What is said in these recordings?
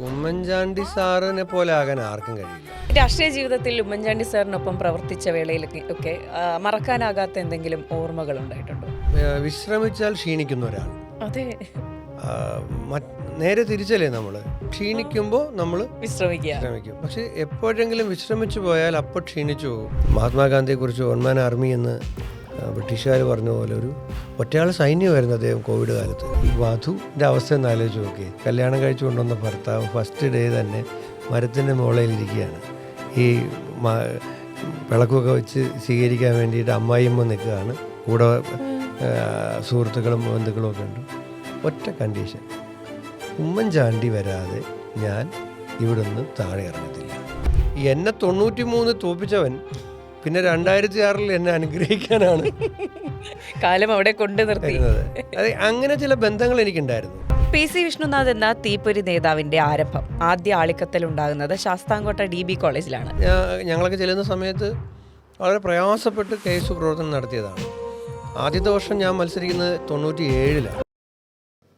ഉമ്മൻചാണ്ടി സാറിനെ പോലെ ആകാൻ ആർക്കും കഴിയില്ല. രാഷ്ട്രീയ ജീവിതത്തിൽ ഉമ്മൻചാണ്ടി സാറിനൊപ്പം പ്രവർത്തിച്ച വേളയിലൊക്കെ മറക്കാനാകാത്ത എന്തെങ്കിലും ഓർമ്മകൾ ഉണ്ടായിട്ടുണ്ടോ? വിശ്രമിച്ചാൽ ക്ഷീണിക്കുന്ന ഒരാൾ. അതെ, നേരെ തിരിച്ചല്ലേ, നമ്മൾ ക്ഷീണിക്കുമ്പോൾ നമ്മൾ വിശ്രമിക്കും. പക്ഷെ എപ്പോഴെങ്കിലും വിശ്രമിച്ചു പോയാൽ അപ്പോൾ ക്ഷീണിച്ചു പോകും. മഹാത്മാഗാന്ധിയെക്കുറിച്ച് വൺ മാൻ ആർമി എന്ന് ബ്രിട്ടീഷുകാർ പറഞ്ഞ പോലെ ഒരു ഒറ്റയാൾ സൈന്യമായിരുന്നു അദ്ദേഹം കോവിഡ് കാലത്ത്. ഈ വധുവിൻ്റെ അവസ്ഥ ഒന്ന് ആലോചിച്ച് നോക്കി. കല്യാണം കഴിച്ചു കൊണ്ടുവന്ന ഭർത്താവ് ഫസ്റ്റ് ഡേ തന്നെ മരത്തിൻ്റെ മുകളിലിരിക്കുകയാണ്. ഈ വിളക്കൊക്കെ വെച്ച് സ്വീകരിക്കാൻ വേണ്ടിയിട്ട് അമ്മായിയമ്മ നിൽക്കുകയാണ്. കൂടെ സുഹൃത്തുക്കളും ബന്ധുക്കളും ഒക്കെ ഉണ്ട്. ഒറ്റ കണ്ടീഷൻ, ഉമ്മൻചാണ്ടി വരാതെ ഞാൻ ഇവിടുന്ന് താഴെ ഇറങ്ങത്തില്ല. എന്നെ 93 തോപ്പിച്ചവൻ പിന്നെ 2006 എന്നെ അനുഗ്രഹിക്കാനാണ് കാലം അവിടെ കൊണ്ടു നിർത്തുന്നത്. അതെ, അങ്ങനെ ചില ബന്ധങ്ങൾ എനിക്കുണ്ടായിരുന്നു. PC വിഷ്ണുനാഥ് എന്ന തീപ്പൊരി നേതാവിന്റെ ആരംഭം, ആദ്യ ആളിക്കത്തൽ ഉണ്ടാകുന്നത് ശാസ്താംകോട്ട DB കോളേജിലാണ്. ഞങ്ങളൊക്കെ ചെല്ലുന്ന സമയത്ത് വളരെ പ്രയാസപ്പെട്ട് കേസ് പ്രവർത്തനം നടത്തിയതാണ്. ആദ്യത്തെ വർഷം ഞാൻ മത്സരിക്കുന്നത് 97-ലാണ്.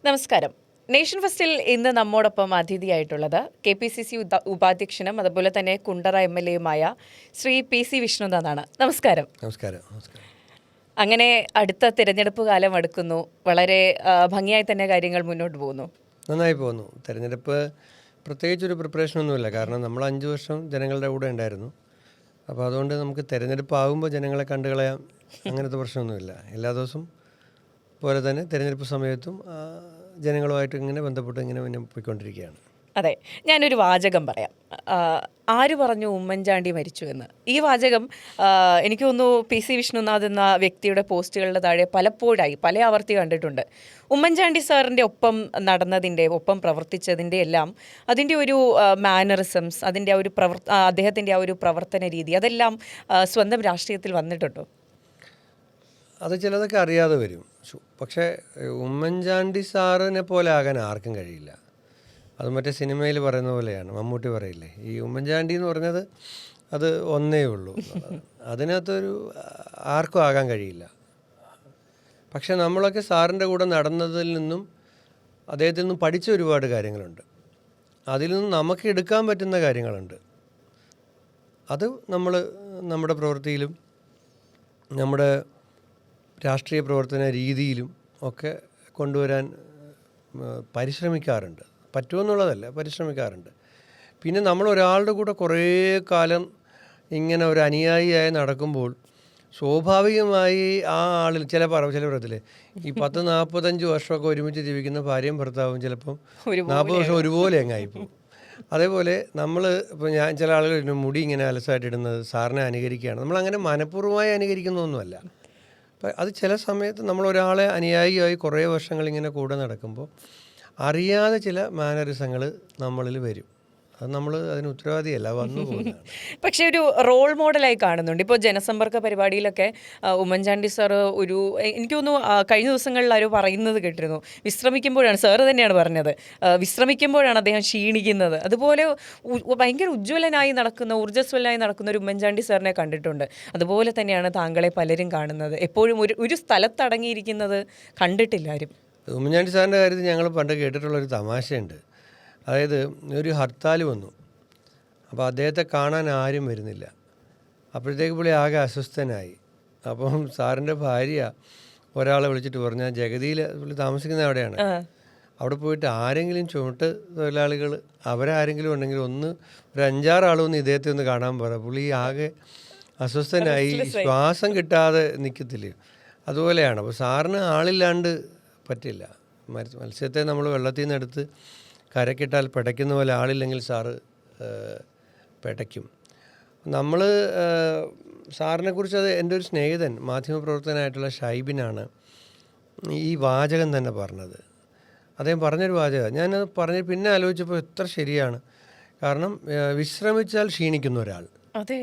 നമസ്കാരം. നേഷൻ ഫസ്റ്റിൽ ഇന്ന് നമ്മോടൊപ്പം അതിഥിയായിട്ടുള്ളത് KPCC ഉപാധ്യക്ഷനും അതുപോലെ തന്നെ കുണ്ടറ MLA-യുമായ ശ്രീ PC വിഷ്ണുനാഥാണ്. നമസ്കാരം. നമസ്കാരം. അങ്ങനെ അടുത്ത തിരഞ്ഞെടുപ്പ് കാലം അടുക്കുന്നു. വളരെ ഭംഗിയായി തന്നെ കാര്യങ്ങൾ മുന്നോട്ട് പോകുന്നു. നന്നായി പോകുന്നു. തിരഞ്ഞെടുപ്പ് പ്രത്യേകിച്ചൊരു പ്രിപ്പറേഷനൊന്നുമില്ല. കാരണം നമ്മൾ 5 വർഷം ജനങ്ങളുടെ കൂടെ ഉണ്ടായിരുന്നു. അപ്പോൾ അതുകൊണ്ട് നമുക്ക് തിരഞ്ഞെടുപ്പ് ആകുമ്പോൾ ജനങ്ങളെ കണ്ടുകളയാം, അങ്ങനത്തെ പ്രശ്നമൊന്നുമില്ല. എല്ലാ ദിവസവും പോലെ തന്നെ തിരഞ്ഞെടുപ്പ് സമയത്തും ജനങ്ങളുമായിട്ട് ഇങ്ങനെ ബന്ധപ്പെട്ട് ഇങ്ങനെ പോയിക്കൊണ്ടിരിക്കുകയാണ്. അതെ, ഞാനൊരു വാചകം പറയാം. ആര് പറഞ്ഞു ഉമ്മൻചാണ്ടി മരിച്ചു എന്ന്? ഈ വാചകം എനിക്ക് തോന്നുന്നു PC വിഷ്ണുനാഥ് എന്ന വ്യക്തിയുടെ പോസ്റ്റുകളുടെ താഴെ പലപ്പോഴായി പല ആവർത്തി കണ്ടിട്ടുണ്ട്. ഉമ്മൻചാണ്ടി സാറിൻ്റെ ഒപ്പം നടന്നതിൻ്റെ, ഒപ്പം പ്രവർത്തിച്ചതിൻ്റെ എല്ലാം അതിൻ്റെ ഒരു മാനറിസംസ്, അതിൻ്റെ ആ ഒരു അദ്ദേഹത്തിൻ്റെ ആ ഒരു പ്രവർത്തന രീതി, അതെല്ലാം സ്വന്തം രാഷ്ട്രീയത്തിൽ വന്നിട്ടുണ്ടോ? അത് ചിലതൊക്കെ അറിയാതെ വരും. പക്ഷേ ഉമ്മൻചാണ്ടി സാറിനെ പോലെ ആകാൻ ആർക്കും കഴിയില്ല. അത് മറ്റേ സിനിമയിൽ പറയുന്ന പോലെയാണ്. മമ്മൂട്ടി പറയില്ലേ, ഈ ഉമ്മൻചാണ്ടി എന്ന് പറഞ്ഞത് അത് ഒന്നേ ഉള്ളൂ. അതിനകത്തൊരു ആർക്കും ആകാൻ കഴിയില്ല. പക്ഷെ നമ്മളൊക്കെ സാറിൻ്റെ കൂടെ നടന്നതിൽ നിന്നും അദ്ദേഹത്തിൽ നിന്നും പഠിച്ച ഒരുപാട് കാര്യങ്ങളുണ്ട്. അതിൽ നിന്നും നമുക്ക് എടുക്കാൻ പറ്റുന്ന കാര്യങ്ങളുണ്ട്. അത് നമ്മൾ നമ്മുടെ പ്രവൃത്തിയിലും നമ്മുടെ രാഷ്ട്രീയ പ്രവർത്തന രീതിയിലും ഒക്കെ കൊണ്ടുവരാൻ പരിശ്രമിക്കാറുണ്ട്. പറ്റുമെന്നുള്ളതല്ല, പരിശ്രമിക്കാറുണ്ട്. പിന്നെ നമ്മൾ ഒരാളുടെ കൂടെ കുറേ കാലം ഇങ്ങനെ ഒരു അനുയായിയായി നടക്കുമ്പോൾ സ്വാഭാവികമായി ആ ആളിൽ ചിലപ്പോൾ ഈ 10-45 വർഷമൊക്കെ ഒരുമിച്ച് ജീവിക്കുന്ന ഭാര്യയും ഭർത്താവും ചിലപ്പം 40 വർഷം ഒരുപോലെ അങ്ങായിപ്പോവും. അതേപോലെ നമ്മൾ ഇപ്പോൾ ചില ആളുകൾ മുടി ഇങ്ങനെ അലസായിട്ടിടുന്നത് സാറിനെ അനുകരിക്കുകയാണ്. നമ്മളങ്ങനെ മനഃപൂർവ്വമായി അനുകരിക്കുന്നതൊന്നുമല്ല. അപ്പം അത് ചില സമയത്ത് നമ്മൾ ഒരാളെ അനുയായിയായി കുറേ വർഷങ്ങൾ ഇങ്ങനെ കൂടെ നടക്കുമ്പോൾ അറിയാതെ ചില മാനറിസങ്ങൾ നമ്മളിൽ വരും. അത് നമ്മൾ അതിന് ഉത്തരവാദിയല്ല, വന്നു പോകുന്നതാണ്. പക്ഷേ ഒരു റോൾ മോഡലായി കാണുന്നുണ്ട്. ഇപ്പോൾ ജനസമ്പർക്ക പരിപാടിയിലൊക്കെ ഉമ്മൻചാണ്ടി സാറ് എനിക്ക് തോന്നുന്നു കഴിഞ്ഞ ദിവസങ്ങളിൽ ആരോ പറയുന്നത് കേട്ടിരുന്നു, വിശ്രമിക്കുമ്പോഴാണ്, സാറ് തന്നെയാണ് പറഞ്ഞത്, വിശ്രമിക്കുമ്പോഴാണ് അദ്ദേഹം ക്ഷീണിക്കുന്നത്. അതുപോലെ ഭയങ്കര ഉജ്ജ്വലനായി നടക്കുന്ന, ഊർജ്ജസ്വലനായി നടക്കുന്ന ഒരു ഉമ്മൻചാണ്ടി സാറിനെ കണ്ടിട്ടുണ്ട്. അതുപോലെ തന്നെയാണ് താങ്കളെ പലരും കാണുന്നത്. എപ്പോഴും ഒരു സ്ഥലത്തടങ്ങിയിരിക്കുന്നത് കണ്ടിട്ടില്ല ആരും. ഉമ്മൻചാണ്ടി സാറിൻ്റെ കാര്യത്തിൽ ഞങ്ങൾ പണ്ട് കേട്ടിട്ടുള്ളൊരു തമാശയുണ്ട്. അതായത് ഒരു ഹർത്താൽ വന്നു. അപ്പോൾ അദ്ദേഹത്തെ കാണാൻ ആരും വരുന്നില്ല. അപ്പോഴത്തേക്ക് പുള്ളി ആകെ അസ്വസ്ഥനായി. അപ്പം സാറിൻ്റെ ഭാര്യ ഒരാളെ വിളിച്ചിട്ട് പറഞ്ഞാൽ ജഗതിയിൽ പുള്ളി താമസിക്കുന്ന അവിടെയാണ്, അവിടെ പോയിട്ട് ആരെങ്കിലും ചുമട്ട് തൊഴിലാളികൾ അവരാരെങ്കിലും ഉണ്ടെങ്കിൽ ഒരു 5-6 ആളൊന്ന് ഇദ്ദേഹത്തെ ഒന്ന് കാണാൻ പറ. പുള്ളി ആകെ അസ്വസ്ഥനായി, ശ്വാസം കിട്ടാതെ നിൽക്കത്തില്ലേ, അതുപോലെയാണ്. അപ്പോൾ സാറിന് ആളില്ലാണ്ട് പറ്റില്ല. മത്സ്യത്തെ നമ്മൾ വെള്ളത്തിൽ നിന്ന് എടുത്ത് കരക്കിട്ടാൽ പിടയ്ക്കുന്ന പോലെ ആളില്ലെങ്കിൽ സാറ് പിടയ്ക്കും. നമ്മൾ സാറിനെക്കുറിച്ച്, അത് എൻ്റെ ഒരു സ്നേഹിതൻ മാധ്യമപ്രവർത്തകനായിട്ടുള്ള ഷൈബിനാണ് ഈ വാചകം തന്നെ പറഞ്ഞത്. അദ്ദേഹം പറഞ്ഞൊരു വാചകം ഞാനത് പറഞ്ഞ് പിന്നെ ആലോചിച്ചപ്പോൾ എത്ര ശരിയാണ്. കാരണം വിശ്രമിച്ചാൽ ക്ഷീണിക്കുന്ന ഒരാൾ. അതെ,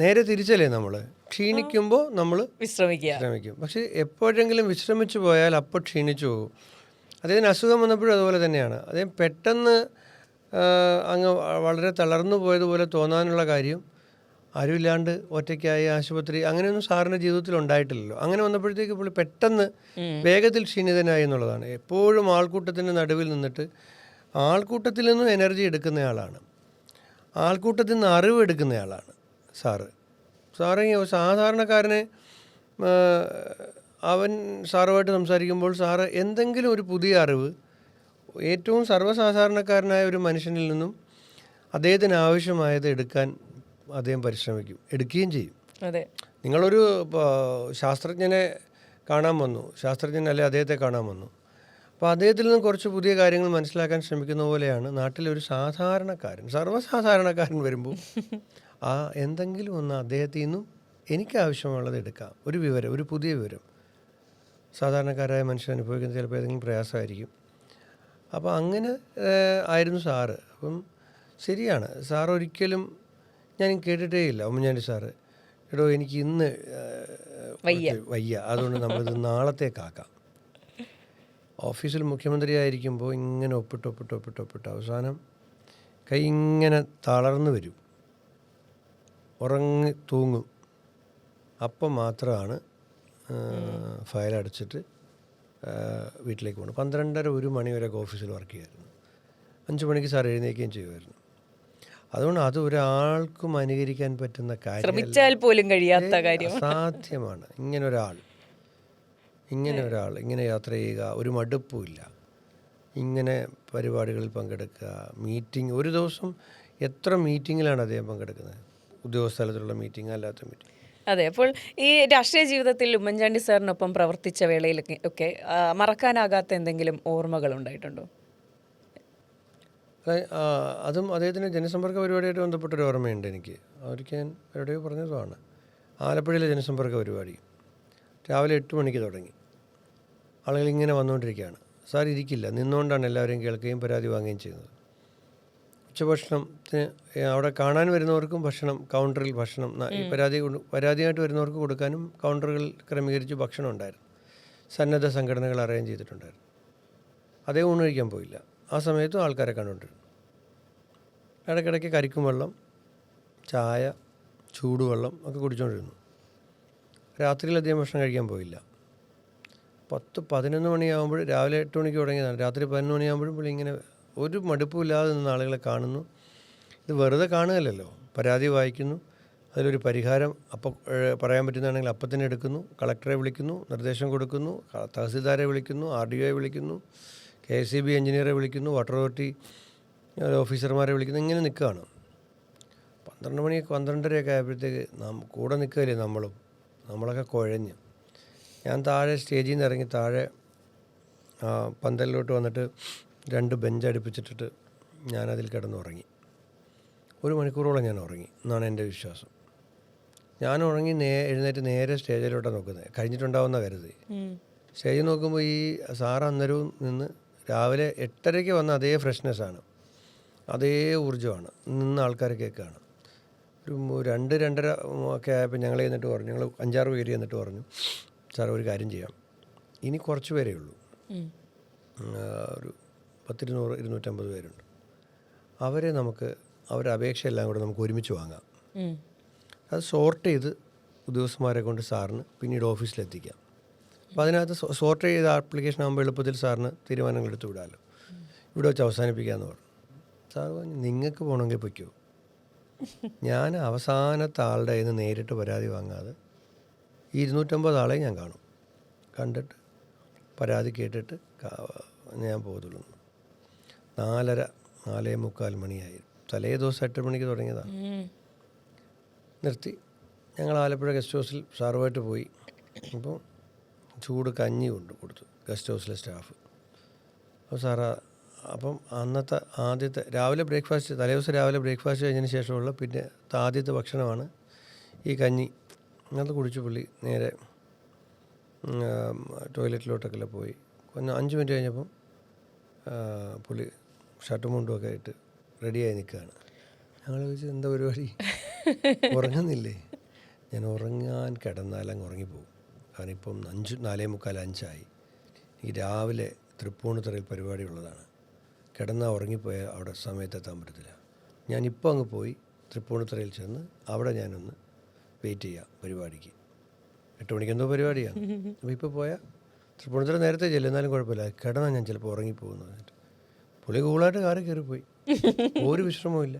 നേരെ തിരിച്ചല്ലേ, നമ്മൾ ക്ഷീണിക്കുമ്പോൾ നമ്മൾ വിശ്രമിക്കും. പക്ഷെ എപ്പോഴെങ്കിലും വിശ്രമിച്ചു പോയാൽ അപ്പോൾ ക്ഷീണിച്ചു പോകും. അദ്ദേഹത്തിന് അസുഖം വന്നപ്പോഴും അതുപോലെ തന്നെയാണ്. അദ്ദേഹം പെട്ടെന്ന് അങ്ങ് വളരെ തളർന്നു പോയതുപോലെ തോന്നാനുള്ള കാര്യം ആരുമില്ലാണ്ട് ഒറ്റയ്ക്കായി ആശുപത്രി അങ്ങനെയൊന്നും സാറിൻ്റെ ജീവിതത്തിൽ ഉണ്ടായിട്ടില്ലല്ലോ. അങ്ങനെ വന്നപ്പോഴത്തേക്ക് പുള്ളി പെട്ടെന്ന് വേഗത്തിൽ ക്ഷീണിതനായി എന്നുള്ളതാണ്. എപ്പോഴും ആൾക്കൂട്ടത്തിൻ്റെ നടുവിൽ നിന്നിട്ട് ആൾക്കൂട്ടത്തിൽ നിന്നും എനർജി എടുക്കുന്നയാളാണ്, ആൾക്കൂട്ടത്തിൽ നിന്ന് അറിവ് എടുക്കുന്നയാളാണ് സാറ്. സാധാരണക്കാരനെ അവൻ സാറുമായിട്ട് സംസാരിക്കുമ്പോൾ സാറ് എന്തെങ്കിലും ഒരു പുതിയ അറിവ് ഏറ്റവും സർവ്വസാധാരണക്കാരനായ ഒരു മനുഷ്യനിൽ നിന്നും അദ്ദേഹത്തിന് ആവശ്യമായത് എടുക്കാൻ അദ്ദേഹം പരിശ്രമിക്കും, എടുക്കുകയും ചെയ്യും. അതെ. നിങ്ങളൊരു ശാസ്ത്രജ്ഞനെ കാണാൻ വന്നു, അല്ലെ അദ്ദേഹത്തെ കാണാൻ വന്നു, അപ്പോൾ അദ്ദേഹത്തിൽ നിന്ന് കുറച്ച് പുതിയ കാര്യങ്ങൾ മനസ്സിലാക്കാൻ ശ്രമിക്കുന്ന പോലെയാണ് നാട്ടിലെ ഒരു സാധാരണക്കാരൻ, സർവ്വസാധാരണക്കാരൻ വരുമ്പോൾ എന്തെങ്കിലും ഒന്ന് അദ്ദേഹത്തിൽ നിന്നും എനിക്ക് ആവശ്യമുള്ളത് എടുക്കാം. ഒരു വിവരം, ഒരു പുതിയ വിവരം സാധാരണക്കാരായ മനുഷ്യർ അനുഭവിക്കുന്ന ചിലപ്പോൾ ഏതെങ്കിലും പ്രയാസമായിരിക്കും. അപ്പോൾ അങ്ങനെ ആയിരുന്നു സാറ്. അപ്പം ശരിയാണ്, സാർ ഒരിക്കലും ഞാൻ കേട്ടിട്ടേ ഇല്ല ഉമ്മൻചാണ്ടി സാറ് എടോ എനിക്ക് ഇന്ന് വയ്യ, അതുകൊണ്ട് നമ്മളിത് നാളത്തേക്കാക്കാം. ഓഫീസിൽ മുഖ്യമന്ത്രി ആയിരിക്കുമ്പോൾ ഇങ്ങനെ ഒപ്പിട്ട് അവസാനം കൈ ഇങ്ങനെ തളർന്നു വരും, ഉറങ്ങി തൂങ്ങും. അപ്പം മാത്രമാണ് ഫയൽ അടച്ചിട്ട് വീട്ടിലേക്ക് പോകുന്നത്. 12:30-1 മണി വരെയൊക്കെ ഓഫീസിൽ വർക്ക് ചെയ്യുമായിരുന്നു. 5 മണിക്ക് സാർ എഴുന്നേൽക്കുകയും ചെയ്യുമായിരുന്നു. അതുകൊണ്ട് അത് ഒരാൾക്കും അനുകരിക്കാൻ പറ്റുന്ന കാര്യം പോലും കഴിയാത്ത കാര്യം, അസാധ്യമാണ്. ഇങ്ങനെ ഒരാൾ ഇങ്ങനെ യാത്ര ചെയ്യുക, ഒരു മടുപ്പുമില്ല, ഇങ്ങനെ പരിപാടികളിൽ പങ്കെടുക്കുക, മീറ്റിംഗ്. ഒരു ദിവസം എത്ര മീറ്റിങ്ങിലാണ് അദ്ദേഹം പങ്കെടുക്കുന്നത്, ഉദ്യോഗസ്ഥ തലത്തിലുള്ള മീറ്റിംഗ്, അല്ലാത്ത മീറ്റിംഗ്. അതെ. അപ്പോൾ ഈ രാഷ്ട്രീയ ജീവിതത്തിൽ ഉമ്മൻചാണ്ടി സാറിനൊപ്പം പ്രവർത്തിച്ച വേളയിലൊക്കെ ഒക്കെ മറക്കാനാകാത്ത എന്തെങ്കിലും ഓർമ്മകൾ ഉണ്ടായിട്ടുണ്ടോ? അതും അദ്ദേഹത്തിൻ്റെ ജനസമ്പർക്ക പരിപാടിയായിട്ട് ബന്ധപ്പെട്ടൊരു ഓർമ്മയുണ്ട് എനിക്ക്. അവർക്ക് ഞാൻ എവിടെയോ പറഞ്ഞതുമാണ്. ആലപ്പുഴയിലെ ജനസമ്പർക്ക പരിപാടി രാവിലെ 8 മണിക്ക് തുടങ്ങി. ആളുകൾ ഇങ്ങനെ വന്നുകൊണ്ടിരിക്കുകയാണ്. സാർ ഇരിക്കില്ല, നിന്നുകൊണ്ടാണ് എല്ലാവരെയും കേൾക്കുകയും പരാതി വാങ്ങുകയും ചെയ്യുന്നത്. ഉച്ചഭക്ഷണത്തിന് അവിടെ കാണാൻ വരുന്നവർക്കും ഭക്ഷണം, കൗണ്ടറിൽ ഭക്ഷണം, ഈ പരാതിയായിട്ട് വരുന്നവർക്ക് കൊടുക്കാനും കൗണ്ടറുകൾ ക്രമീകരിച്ച് ഭക്ഷണം ഉണ്ടായിരുന്നു. സന്നദ്ധ സംഘടനകൾ അറേഞ്ച് ചെയ്തിട്ടുണ്ടായിരുന്നു. അതേ ഊണ് കഴിക്കാൻ പോയില്ല. ആ സമയത്തും ആൾക്കാരെ കണ്ടുകൊണ്ടിരുന്നു. ഇടയ്ക്കിടയ്ക്ക് കരിക്കും വെള്ളം, ചായ, ചൂടുവെള്ളം ഒക്കെ കുടിച്ചുകൊണ്ടിരുന്നു. രാത്രിയിൽ അധികം ഭക്ഷണം കഴിക്കാൻ പോയില്ല. 10-11 മണിയാകുമ്പോൾ, രാവിലെ 8 മണിക്ക് തുടങ്ങിയതാണ്, രാത്രി 11 മണിയാകുമ്പോഴും പുള്ളി ഇങ്ങനെ ഒരു മടുപ്പുമില്ലാതെ നിന്ന് ആളുകളെ കാണുന്നു. ഇത് വെറുതെ കാണുകയല്ലല്ലോ, പരാതി വായിക്കുന്നു, അതിലൊരു പരിഹാരം അപ്പോൾ പറയാൻ പറ്റുന്നതാണെങ്കിൽ അപ്പം തന്നെ എടുക്കുന്നു, കളക്ടറെ വിളിക്കുന്നു, നിർദ്ദേശം കൊടുക്കുന്നു, തഹസിൽദാരെ വിളിക്കുന്നു, RDOയെ വിളിക്കുന്നു, KSEB എഞ്ചിനീയറെ വിളിക്കുന്നു, വാട്ടർ അതോറിറ്റി ഓഫീസർമാരെ വിളിക്കുന്നു. ഇങ്ങനെ നിൽക്കുകയാണ്. 12 മണി 12:30 ആയപ്പോഴത്തേക്ക് കൂടെ നിൽക്കുകയല്ലേ നമ്മളൊക്കെ കുഴഞ്ഞ്. ഞാൻ താഴെ സ്റ്റേജിൽ നിന്ന് ഇറങ്ങി താഴെ പന്തലിലോട്ട് വന്നിട്ട് 2 ബെഞ്ച് അടുപ്പിച്ചിട്ടിട്ട് ഞാനതിൽ കിടന്നുറങ്ങി. 1 മണിക്കൂറോളം ഞാൻ ഉറങ്ങി എന്നാണ് എൻ്റെ വിശ്വാസം. ഞാൻ ഉറങ്ങി എഴുന്നേറ്റ് നേരെ സ്റ്റേജിലോട്ടാണ് നോക്കുന്നത്. കഴിഞ്ഞിട്ടുണ്ടാവുന്ന കരുതി സ്റ്റേജിൽ നോക്കുമ്പോൾ ഈ സാറ് അന്നേരവും നിന്ന് രാവിലെ 8:30 വന്ന അതേ ഫ്രഷ്നെസ്സാണ്, അതേ ഊർജ്ജമാണ്, നിന്ന് ആൾക്കാർ കേൾക്കുകയാണ്. ഒരു 2-2:30 ഒക്കെ ആയപ്പോൾ ഞങ്ങൾ 5-6 പേര് എന്നിട്ട് പറഞ്ഞു, സാർ ഒരു കാര്യം ചെയ്യാം, ഇനി കുറച്ച് പേരേ ഉള്ളൂ, ഒരു 250 പേരുണ്ട്, അവരുടെ അപേക്ഷയെല്ലാം കൂടെ നമുക്ക് ഒരുമിച്ച് വാങ്ങാം. അത് സോർട്ട് ചെയ്ത് ഉദ്യോഗസ്ഥന്മാരെ കൊണ്ട് സാറിന് പിന്നീട് ഓഫീസിലെത്തിക്കാം. അപ്പോൾ അതിനകത്ത് സോർട്ട് ചെയ്ത ആപ്ലിക്കേഷൻ ആകുമ്പോൾ എളുപ്പത്തിൽ സാറിന് തീരുമാനങ്ങൾ എടുത്ത് വിടാമല്ലോ. ഇവിടെ വെച്ച് അവസാനിപ്പിക്കാമെന്ന് പറഞ്ഞു. സാർ പറഞ്ഞു, നിങ്ങൾക്ക് പോകണമെങ്കിൽ പൊയ്ക്കോ, ഞാൻ അവസാനത്തെ ആളുടെ കയ്യിൽ നിന്ന് നേരിട്ട് പരാതി വാങ്ങാതെ 250 ആളെ ഞാൻ കാണും, കണ്ടിട്ട് പരാതി കേട്ടിട്ട് ഞാൻ പോകത്തുള്ളൂ. 4:45 മണിയായി. തലേ ദിവസം 8 മണിക്ക് തുടങ്ങിയതാണ്. നിർത്തി. ഞങ്ങൾ ആലപ്പുഴ ഗസ്റ്റ് ഹൗസിൽ സാറുമായിട്ട് പോയി. അപ്പോൾ ചൂട് കഞ്ഞി കൊടുത്തു ഗസ്റ്റ് ഹൗസിലെ സ്റ്റാഫ്. അപ്പോൾ അപ്പം അന്നത്തെ ആദ്യത്തെ രാവിലെ ബ്രേക്ക്ഫാസ്റ്റ്, തലേദിവസം രാവിലെ ബ്രേക്ക്ഫാസ്റ്റ് കഴിഞ്ഞതിന് ശേഷമുള്ള പിന്നെ ആദ്യത്തെ ഭക്ഷണമാണ് ഈ കഞ്ഞി. അത് കുടിച്ച് പുള്ളി നേരെ ടോയ്ലറ്റിലോട്ടൊക്കെ പോയി. 5 മിനിറ്റ് കഴിഞ്ഞപ്പം പുള്ളി ഷർട്ടും മുണ്ടുമൊക്കെ ആയിട്ട് റെഡിയായി നിൽക്കുകയാണ്. ഞങ്ങൾ ചോദിച്ചു, എന്താ പരിപാടി, ഉറങ്ങുന്നില്ലേ? ഞാൻ ഉറങ്ങാൻ കിടന്നാലങ്ങ് ഉറങ്ങിപ്പോകും. കാരണം ഇപ്പം 4:45 ഈ രാവിലെ തൃപ്പൂണിത്തുറയിൽ പരിപാടി ഉള്ളതാണ്. കിടന്നാൽ ഉറങ്ങിപ്പോയാൽ അവിടെ സമയത്തെത്താൻ പറ്റത്തില്ല. ഞാനിപ്പോൾ അങ്ങ് പോയി തൃപ്പൂണിത്തുറയിൽ ചെന്ന് അവിടെ ഞാനൊന്ന് വെയിറ്റ് ചെയ്യാം പരിപാടിക്ക്. 8 മണിക്ക് എന്തോ പരിപാടിയാണ്. അപ്പോൾ ഇപ്പോൾ പോയാൽ തൃപ്പൂണിത്തുറ നേരത്തെ ചെല്ലും, എന്നാലും കുഴപ്പമില്ല, കിടന്നാൽ ഞാൻ ചിലപ്പോൾ ഉറങ്ങിപ്പോകുന്നു പറഞ്ഞിട്ട് പുള്ളി കൂളായിട്ട് കാറിൽ കയറിപ്പോയി, ഒരു വിശ്രമവും.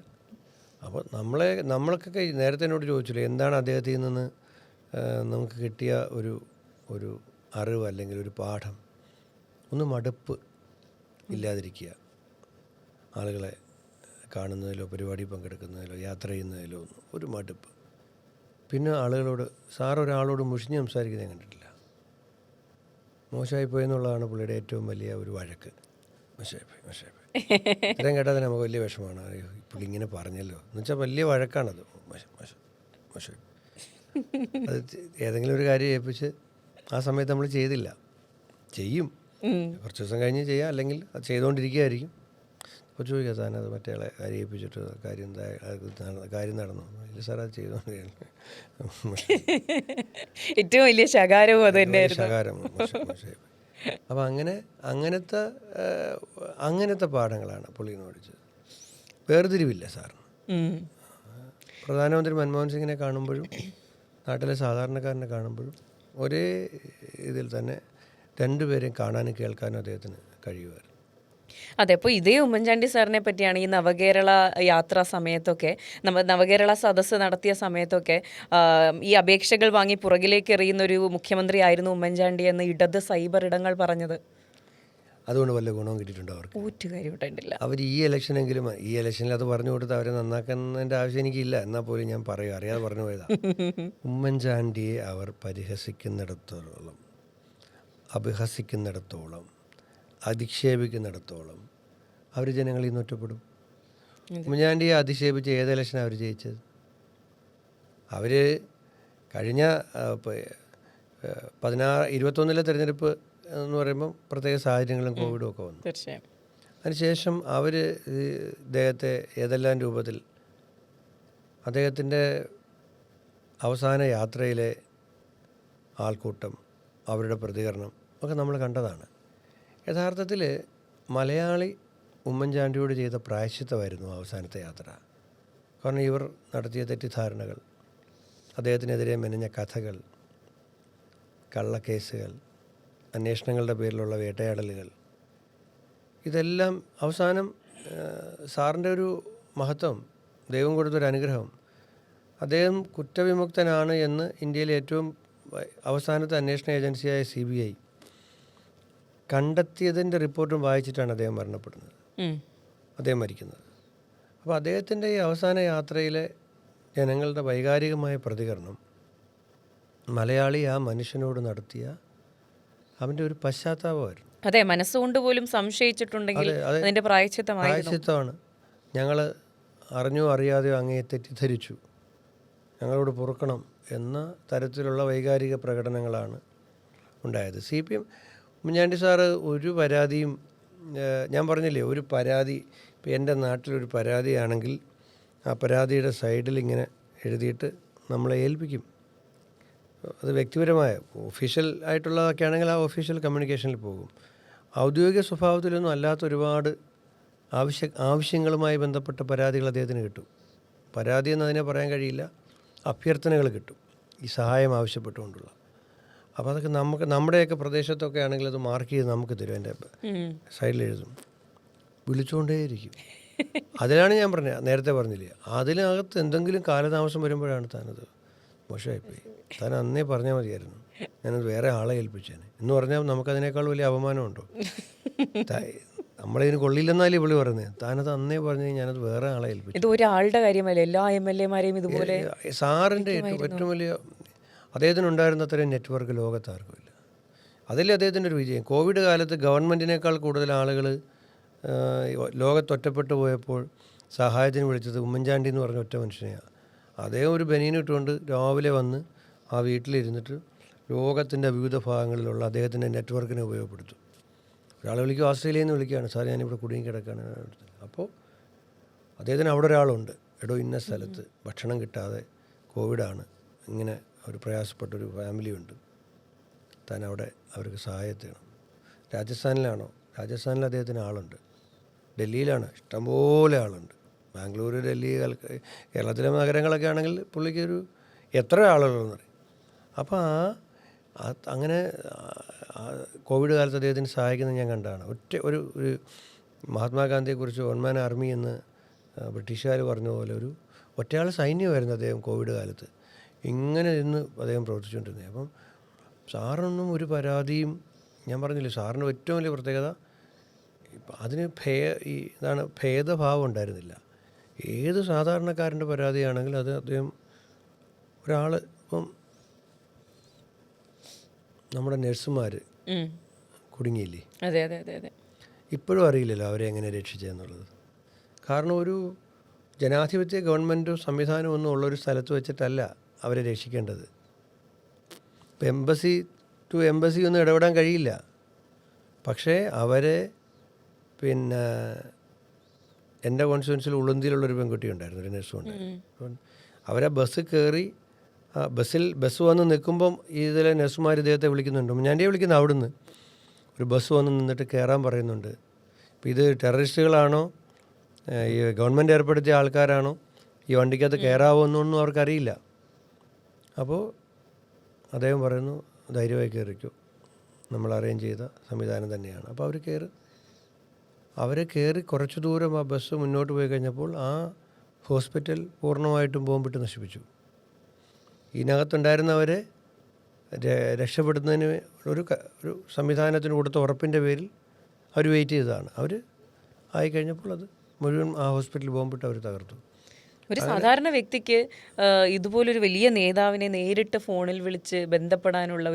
അപ്പോൾ നമ്മൾക്കൊക്കെ നേരത്തെ എന്നോട് ചോദിച്ചില്ലേ എന്താണ് അദ്ദേഹത്തിൽ നിന്ന് നമുക്ക് കിട്ടിയ ഒരു അറിവ് അല്ലെങ്കിൽ ഒരു പാഠം. ഒന്ന് മടുപ്പ് ഇല്ലാതിരിക്കുക, ആളുകളെ കാണുന്നതിലോ പരിപാടി പങ്കെടുക്കുന്നതിലോ യാത്ര ചെയ്യുന്നതിലോ ഒന്നും ഒരു മടുപ്പ്. പിന്നെ ആളുകളോട് ഒരാളോട് മുഷിഞ്ഞ് സംസാരിക്കുന്നത് ഞാൻ കണ്ടിട്ടില്ല. മോശമായിപ്പോയി എന്നുള്ളതാണ് പുള്ളിയുടെ ഏറ്റവും വലിയ ഒരു വഴക്ക്. മോശമായിപ്പോയി ഇത്രയും കേട്ടാൽ തന്നെ നമുക്ക് വലിയ വിഷമമാണ്. അറിയോ പുള്ളി ഇങ്ങനെ പറഞ്ഞല്ലോ എന്ന് വെച്ചാൽ വലിയ വഴക്കാണത്. മോശമായി അത് ഏതെങ്കിലും ഒരു കാര്യം ഏൽപ്പിച്ച് ആ സമയത്ത് നമ്മൾ ചെയ്യും, കുറച്ച് ദിവസം കഴിഞ്ഞ് ചെയ്യാം, അല്ലെങ്കിൽ അത് ചെയ്തുകൊണ്ടിരിക്കുകയായിരിക്കും. അപ്പോൾ ചോദിക്കുക താനത് മറ്റേ കാര്യം ഏൽപ്പിച്ചിട്ട് കാര്യം നടന്നു ഇല്ല സാർ, അത് ചെയ്തുകൊണ്ടിരിക്കുകയാണ്. ഏറ്റവും വലിയ ശകാരവും അത് ശകാരം മോശമായി. അപ്പോൾ അങ്ങനത്തെ പാഠങ്ങളാണ് പുള്ളിനെ പഠിച്ചത്. വേർതിരിവില്ല സാറിന്. പ്രധാനമന്ത്രി മൻമോഹൻ സിംഗിനെ കാണുമ്പോഴും നാട്ടിലെ സാധാരണക്കാരനെ കാണുമ്പോഴും ഒരേ ഇതിൽ തന്നെ രണ്ടുപേരെയും കാണാനും കേൾക്കാനും അദ്ദേഹത്തിന് കഴിയുമായിരുന്നു. അതെ, അപ്പോൾ ഇതേ ഉമ്മൻചാണ്ടി സാറിനെ പറ്റിയാണ് ഈ നവകേരള യാത്രാ സമയത്തൊക്കെ, നവകേരള സദസ്സ് നടത്തിയ സമയത്തൊക്കെ ഈ അപേക്ഷകൾ വാങ്ങി പുറകിലേക്ക് എറിയുന്നൊരു മുഖ്യമന്ത്രി ആയിരുന്നു ഉമ്മൻചാണ്ടി എന്ന് ഇടത് സൈബർ ഇടങ്ങൾ പറഞ്ഞത്. അതുകൊണ്ട് വല്ല ഗുണവും കിട്ടിയിട്ടുണ്ടോ അവർക്ക്? ഒരു കാര്യം ഉണ്ടായിട്ടില്ല. അവർ ഈ ഇലക്ഷനിൽ അത് പറഞ്ഞു കൊടുത്ത് അവരെ നന്നാക്കുന്നതിൻ്റെ ആവശ്യം എനിക്കില്ല. എന്നാൽ പോലും ഞാൻ പറയും, അറിയാതെ പറഞ്ഞു പോയതാ. ഉമ്മൻചാണ്ടിയെ അവർ പരിഹസിക്കുന്നിടത്തോളം, അപഹസിക്കുന്നിടത്തോളം, അധിക്ഷേപിക്കുന്നിടത്തോളം അവർ ജനങ്ങളിൽ നിന്ന് ഒറ്റപ്പെടും. ഉമ്മൻചാണ്ടിയെ അധിക്ഷേപിച്ച് ഏത് ഇലക്ഷനാണ് അവർ ജയിച്ചത്? അവർ കഴിഞ്ഞ 21 തിരഞ്ഞെടുപ്പ് എന്ന് പറയുമ്പം പ്രത്യേക സാഹചര്യങ്ങളും കോവിഡും ഒക്കെ വന്നു. തീർച്ചയായും അതിനുശേഷം അവർ ഇദ്ദേഹത്തെ ഏതെല്ലാം രൂപത്തിൽ അദ്ദേഹത്തിൻ്റെ അവസാന യാത്രയിലെ ആൾക്കൂട്ടം, അവരുടെ പ്രതികരണം ഒക്കെ നമ്മൾ കണ്ടതാണ്. യഥാർത്ഥത്തിൽ മലയാളി ഉമ്മൻചാണ്ടിയോട് ചെയ്ത പ്രായശ്ചിത്തമായിരുന്നു അവസാനത്തെ യാത്ര. കാരണം ഇവർ നടത്തിയ തെറ്റിദ്ധാരണകൾ, അദ്ദേഹത്തിനെതിരെ മെനഞ്ഞ കഥകൾ, കള്ളക്കേസുകൾ, അന്വേഷണങ്ങളുടെ പേരിലുള്ള വേട്ടയാടലുകൾ, ഇതെല്ലാം അവസാനം സാറിൻ്റെ ഒരു മഹത്വം, ദൈവം കൊടുത്തൊരു അനുഗ്രഹം, അദ്ദേഹം കുറ്റവിമുക്തനാണ് എന്ന് ഇന്ത്യയിലെ ഏറ്റവും അവസാനത്തെ അന്വേഷണ ഏജൻസിയായ CBI കണ്ടെത്തിയതിൻ്റെ റിപ്പോർട്ടും വായിച്ചിട്ടാണ് അദ്ദേഹം മരണപ്പെടുന്നത്, അദ്ദേഹം മരിക്കുന്നത്. അപ്പോൾ അദ്ദേഹത്തിൻ്റെ ഈ അവസാന യാത്രയിലെ ജനങ്ങളുടെ വൈകാരികമായ പ്രതികരണം മലയാളി ആ മനുഷ്യനോട് നടത്തിയ അവൻ്റെ ഒരു പശ്ചാത്താപമായിരുന്നു. അതെ, മനസ്സുകൊണ്ട് പോലും സംശയിച്ചിട്ടുണ്ടെങ്കിൽ അതിൻ്റെ പ്രായശ്ചിത്തമാണ്. ഞങ്ങൾ അറിഞ്ഞോ അറിയാതെയോ അങ്ങയെ തെറ്റിദ്ധരിച്ചു, ഞങ്ങളോട് പൊറുക്കണം എന്ന തരത്തിലുള്ള വൈകാരിക പ്രകടനങ്ങളാണ് ഉണ്ടായത്. CPM ഉമ്മൻചാണ്ടി സാറ് ഒരു പരാതിയും, ഞാൻ പറഞ്ഞില്ലേ, ഒരു പരാതി ഇപ്പോൾ എൻ്റെ നാട്ടിലൊരു പരാതിയാണെങ്കിൽ ആ പരാതിയുടെ സൈഡിൽ ഇങ്ങനെ എഴുതിയിട്ട് നമ്മളെ ഏൽപ്പിക്കും. അത് വ്യക്തിപരമായ ഒഫീഷ്യൽ ആയിട്ടുള്ളതൊക്കെ ആണെങ്കിൽ ആ ഒഫീഷ്യൽ കമ്മ്യൂണിക്കേഷനിൽ പോകും. ഔദ്യോഗിക സ്വഭാവത്തിലൊന്നും അല്ലാത്ത ഒരുപാട് ആവശ്യങ്ങളുമായി ബന്ധപ്പെട്ട പരാതികൾ അദ്ദേഹത്തിന് കിട്ടും. പരാതി എന്നതിനെ പറയാൻ കഴിയില്ല, അഭ്യർത്ഥനകൾ കിട്ടും ഈ സഹായം ആവശ്യപ്പെട്ടുകൊണ്ടുള്ള. അപ്പോൾ അതൊക്കെ നമ്മുടെയൊക്കെ പ്രദേശത്തൊക്കെ ആണെങ്കിൽ അത് മാർക്ക് ചെയ്ത് നമുക്ക് തരും, എൻ്റെ സൈഡിൽ എഴുതും, വിളിച്ചുകൊണ്ടേയിരിക്കും. അതിലാണ് ഞാൻ നേരത്തെ പറഞ്ഞില്ലേ, അതിനകത്ത് എന്തെങ്കിലും കാലതാമസം വരുമ്പോഴാണ് താനത് മോശമായിപ്പോയി, താൻ അന്നേ പറഞ്ഞാൽ മതിയായിരുന്നു, ഞാനത് വേറെ ആളെ ഏൽപ്പിച്ചേനെ എന്ന് പറഞ്ഞാൽ നമുക്കതിനേക്കാൾ വലിയ അപമാനമുണ്ടോ? നമ്മളിതിന് കൊള്ളില്ലെന്നാലേ വിളി പറയുന്നത്, താനത് അന്നേ പറഞ്ഞു ഞാനത് വേറെ ആളെ ഏൽപ്പിച്ചു. ഇത് ഒരാളുടെ കാര്യമല്ല, എല്ലാ MLA-മാരെയും ഇതുപോലെ. സാറിൻ്റെ ഏറ്റവും വലിയ അദ്ദേഹത്തിനുണ്ടായിരുന്ന അത്രയും നെറ്റ്വർക്ക് ലോകത്താർക്കുമില്ല. അതല്ലേ അദ്ദേഹത്തിൻ്റെ ഒരു വിജയം. കോവിഡ് കാലത്ത് ഗവൺമെൻറ്റിനേക്കാൾ കൂടുതൽ ആളുകൾ ലോകത്തൊറ്റപ്പെട്ടു പോയപ്പോൾ സഹായത്തിന് വിളിച്ചത് ഉമ്മൻചാണ്ടി എന്ന് പറഞ്ഞ ഒറ്റ മനുഷ്യനെയാണ്. അദ്ദേഹം ഒരു ബനീനിട്ടുകൊണ്ട് രാവിലെ വന്ന് ആ വീട്ടിലിരുന്നിട്ട് ലോകത്തിൻ്റെ വിവിധ ഭാഗങ്ങളിലുള്ള അദ്ദേഹത്തിൻ്റെ നെറ്റ്വർക്കിനെ ഉപയോഗപ്പെടുത്തും. ഒരാൾ വിളിക്കും, ഓസ്ട്രേലിയയിൽ നിന്ന് വിളിക്കുകയാണ്, സാർ ഞാനിവിടെ കുടുങ്ങി കിടക്കുകയാണ്. അപ്പോൾ അദ്ദേഹത്തിന് അവിടെ ഒരാളുണ്ട്, എടോ ഇന്ന സ്ഥലത്ത് ഭക്ഷണം കിട്ടാതെ കോവിഡാണ്, ഇങ്ങനെ ഒരു പ്രയാസപ്പെട്ടൊരു ഫാമിലിയുണ്ട്, താൻ അവിടെ അവർക്ക് സഹായത്തേണം. രാജസ്ഥാനിലാണോ? രാജസ്ഥാനിൽ അദ്ദേഹത്തിന് ആളുണ്ട്. ഡൽഹിയിലാണ്, ഇഷ്ടംപോലെ ആളുണ്ട്. ബാംഗ്ലൂർ, ഡൽഹി, കേരളത്തിലെ നഗരങ്ങളൊക്കെ ആണെങ്കിൽ പുള്ളിക്കൊരു എത്ര ആളുകളെന്ന് പറയും. അപ്പോൾ അങ്ങനെ കോവിഡ് കാലത്ത് അദ്ദേഹത്തിന് സഹായിക്കുന്നത് ഞാൻ കണ്ടതാണ്. ഒരു മഹാത്മാഗാന്ധിയെക്കുറിച്ച് വൺ മാൻ ആർമി എന്ന് ബ്രിട്ടീഷുകാർ പറഞ്ഞ പോലെ ഒരു ഒറ്റയാൾ സൈന്യമായിരുന്നു അദ്ദേഹം കോവിഡ് കാലത്ത്. ഇങ്ങനെ നിന്ന് അദ്ദേഹം പ്രവർത്തിച്ചുകൊണ്ടിരുന്നത്. അപ്പം സാറിനൊന്നും ഒരു പരാതിയും, ഞാൻ പറഞ്ഞില്ലേ സാറിന് ഏറ്റവും വലിയ പ്രത്യേകത അതിന് ഇതാണ് ഭേദഭാവം ഉണ്ടായിരുന്നില്ല. ഏത് സാധാരണക്കാരൻ്റെ പരാതിയാണെങ്കിലും അത് അദ്ദേഹം ഒരാൾ ഇപ്പം നമ്മുടെ നഴ്സുമാർ കുടുങ്ങിയില്ലേ, അതെ അതെ അതെ അതെ, ഇപ്പോഴും അറിയില്ലല്ലോ അവരെ എങ്ങനെ രക്ഷിച്ചതെന്നുള്ളത്. കാരണം ഒരു ജനാധിപത്യ ഗവൺമെൻറ്റോ സംവിധാനമോ ഒന്നും ഉള്ളൊരു സ്ഥലത്ത് വെച്ചിട്ടല്ല അവരെ രക്ഷിക്കേണ്ടത്. ഇപ്പം എംബസി ടു എംബസി ഒന്നും ഇടപെടാൻ കഴിയില്ല. പക്ഷേ അവരെ പിന്നെ എൻ്റെ കോൺസ്റ്റിറ്റ്യുവൻസിൽ ഉളുന്തിയിലുള്ളൊരു പെൺകുട്ടി ഉണ്ടായിരുന്നു, ഒരു നഴ്സും ഉണ്ടായിരുന്നു. അപ്പം അവരെ ബസ് കയറി ബസ് വന്ന് നിൽക്കുമ്പം ഇതിലെ നഴ്സുമാർ ഇദ്ദേഹത്തെ വിളിക്കുന്നുണ്ട്. ഞാൻ്റെ വിളിക്കുന്നത് അവിടുന്ന് ഒരു ബസ് വന്ന് നിന്നിട്ട് കയറാൻ പറയുന്നുണ്ട്. ഇപ്പം ഇത് ടെററിസ്റ്റുകളാണോ ഈ ഗവൺമെൻറ് ഏർപ്പെടുത്തിയ ആൾക്കാരാണോ ഈ വണ്ടിക്കകത്ത് കയറാവോ എന്നൊന്നും അവർക്കറിയില്ല. അപ്പോൾ അദ്ദേഹം പറയുന്നു ധൈര്യമായി കയറിക്കോ, നമ്മൾ അറേഞ്ച് ചെയ്ത സംവിധാനം തന്നെയാണ്. അപ്പോൾ അവരെ കയറി കുറച്ച് ദൂരം ആ ബസ് മുന്നോട്ട് പോയി കഴിഞ്ഞപ്പോൾ ആ ഹോസ്പിറ്റൽ പൂർണ്ണമായിട്ടും ബോംബിട്ട് നശിപ്പിച്ചു. ഇതിനകത്തുണ്ടായിരുന്നവരെ രക്ഷപ്പെടുന്നതിന് ഒരു സംവിധാനത്തിന് കൊടുത്ത ഉറപ്പിൻ്റെ പേരിൽ അവർ വെയിറ്റ് ചെയ്തതാണ്. അവർ ആയിക്കഴിഞ്ഞപ്പോൾ അത് മുഴുവൻ ആ ഹോസ്പിറ്റൽ ബോംബിട്ട് അവർ തകർത്തു. ഒരു സാധാരണ വ്യക്തിക്ക് ഇതുപോലൊരു വലിയ നേതാവിനെ നേരിട്ട് ഫോണിൽ വിളിച്ച് ബന്ധപ്പെടാനുള്ള